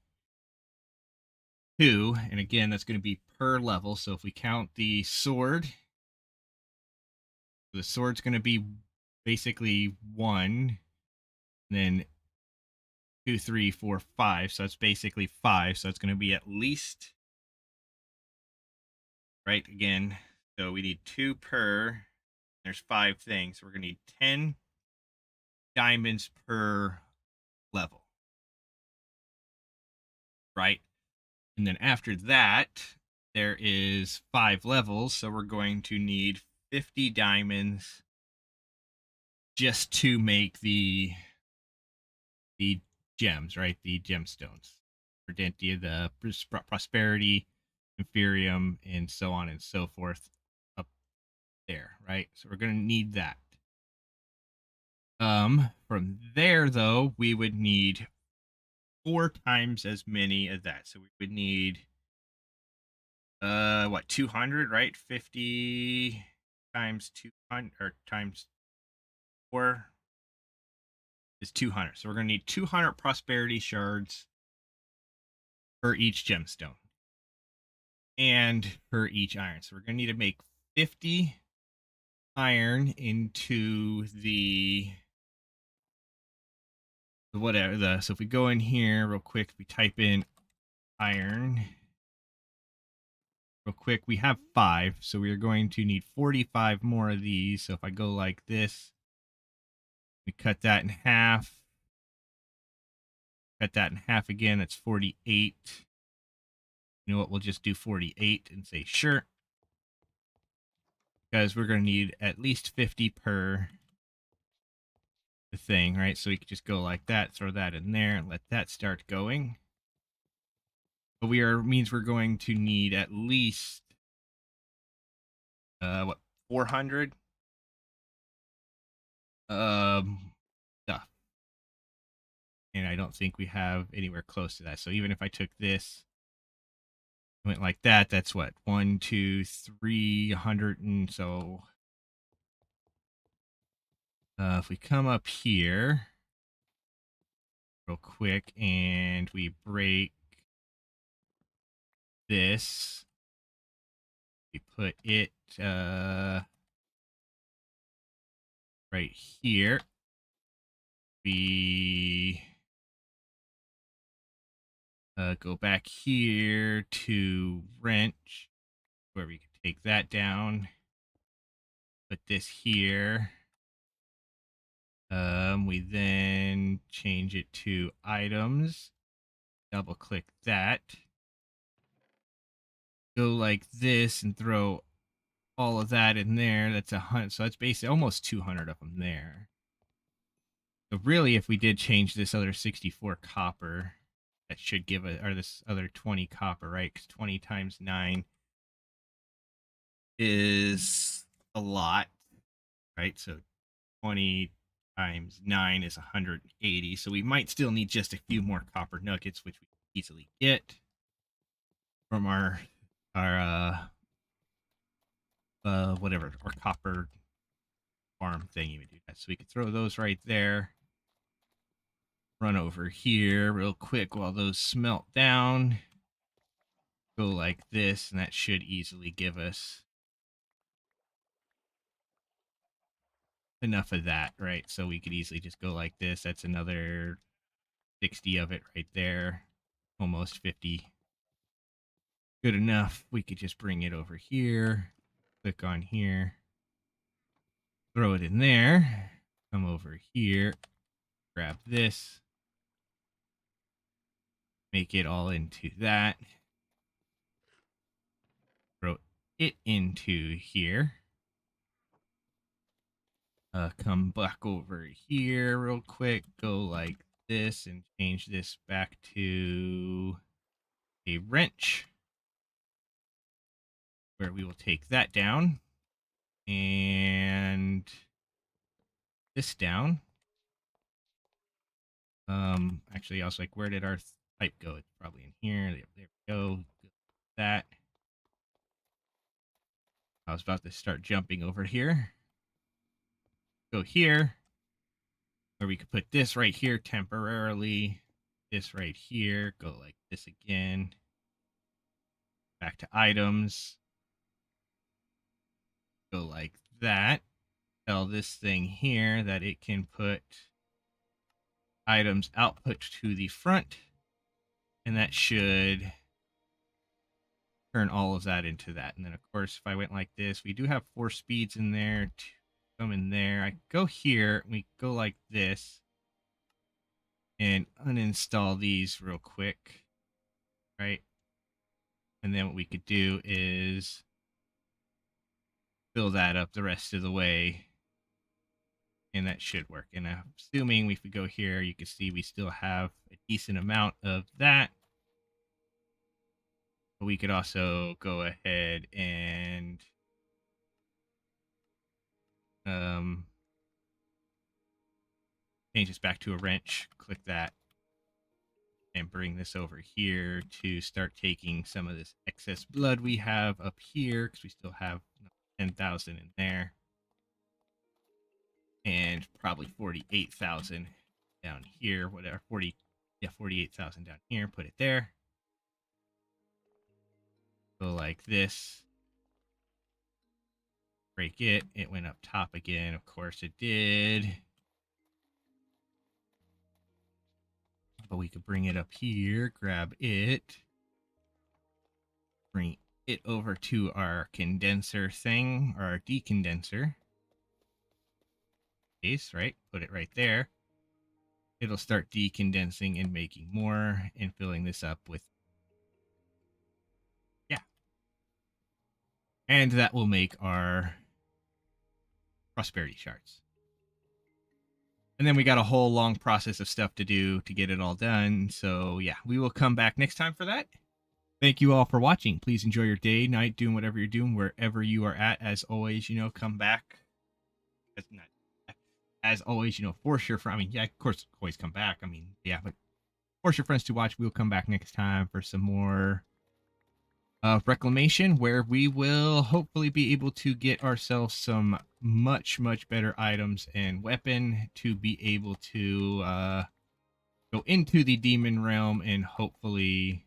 2, and again, that's going to be per level. So if we count the sword's going to be basically 1, then 2, 3, 4, 5. So it's basically 5. So it's going to be at least, right? Again, so we need 2 per. There's 5 things. So we're going to need 10 diamonds per level, right? And then after that, there is 5 levels. So we're going to need 50 diamonds just to make the gems, right? The gemstones, Ardentia, the prosperity, inferium, and so on and so forth up there, right? So we're going to need that. From there, though, we would need 4 times as many as that. So we would need, 200, right? 50 times 200, or times 4 is 200. So we're going to need 200 prosperity shards for each gemstone and for each iron. So we're going to need to make 50 iron into the whatever. So if we go in here real quick, we type in iron real quick, we have 5, so we are going to need 45 more of these. So if I go like this, we cut that in half, cut that in half again, that's 48. You know what, we'll just do 48 and say sure, because we're going to need at least 50 per the thing, right? So we could just go like that, throw that in there, and let that start going. But means we're going to need at least 400 stuff. And I don't think we have anywhere close to that. So even if I took this, went like that, that's what? 1, 2, 300. And so if we come up here real quick and we break this, we put it right here. We go back here to wrench, where we can take that down. Put this here. We then change it to items. Double click that. Go like this and throw all of that in there. That's 100. So that's basically almost 200 of them there. So really, if we did change this other 64 copper, that should give it, or this other 20 copper, right? Because 20 times 9 is a lot, right? So 20 times 9 is 180. So we might still need just a few more copper nuggets, which we can easily get from our whatever, our copper farm thingy. We do that. So we could throw those right there. Run over here real quick while those smelt down. Go like this, and that should easily give us enough of that, right? So we could easily just go like this. That's another 60 of it right there. Almost 50. Good enough. We could just bring it over here. Click on here. Throw it in there. Come over here. Grab this. Make it all into that. Throw it into here. Come back over here real quick. Go like this and change this back to a wrench, where we will take that down and this down. Actually, I was like, where did our pipe go? It's probably in here. There we go. That. I was about to start jumping over here. Go here, where we could put this right here temporarily. This right here. Go like this again. Back to items. Go like that. Tell this thing here that it can put items output to the front, and that should turn all of that into that. And then, of course, if I went like this, we do have 4 speeds in there to come in there. I go here, we go like this, and uninstall these real quick, right? And then what we could do is fill that up the rest of the way, and that should work. And I'm assuming if we go here, you can see we still have a decent amount of that. But we could also go ahead and change this back to a wrench. Click that and bring this over here to start taking some of this excess blood we have up here, because we still have 10,000 in there. And probably 48,000 down here, whatever, 48,000 down here. Put it there. Go like this. Break it. It went up top again. Of course it did. But we could bring it up here, grab it, bring it over to our condenser thing, or our decondenser case, right? Put it right there. It'll start decondensing and making more and filling this up with, yeah. And that will make our prosperity shards. And then we got a whole long process of stuff to do to get it all done. So yeah, we will come back next time for that. Thank you all for watching. Please enjoy your day, night, doing whatever you're doing, wherever you are at. As always, come back. As as always, force your friend. I mean, yeah, of course, always come back. I mean, yeah, but force your friends to watch. We'll come back next time for some more Reclamation, where we will hopefully be able to get ourselves some much, much better items and weapon to be able to go into the demon realm and hopefully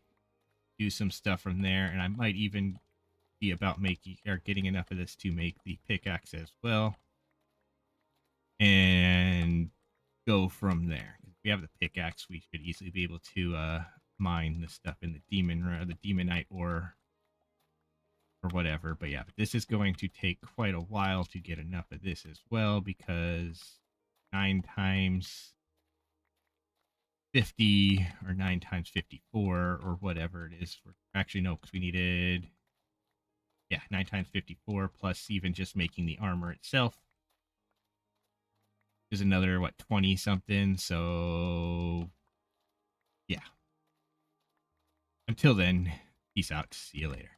do some stuff from there. And I might even be about making or getting enough of this to make the pickaxe as well. And go from there. If we have the pickaxe, we should easily be able to mine the stuff in the demonite ore or whatever. But yeah, this is going to take quite a while to get enough of this as well, because 9 times 50 or 9 times 54 or whatever it is. Actually, no, because we needed, yeah, 9 times 54 plus even just making the armor itself is another, what, 20 something. So yeah. Until then, peace out. See you later.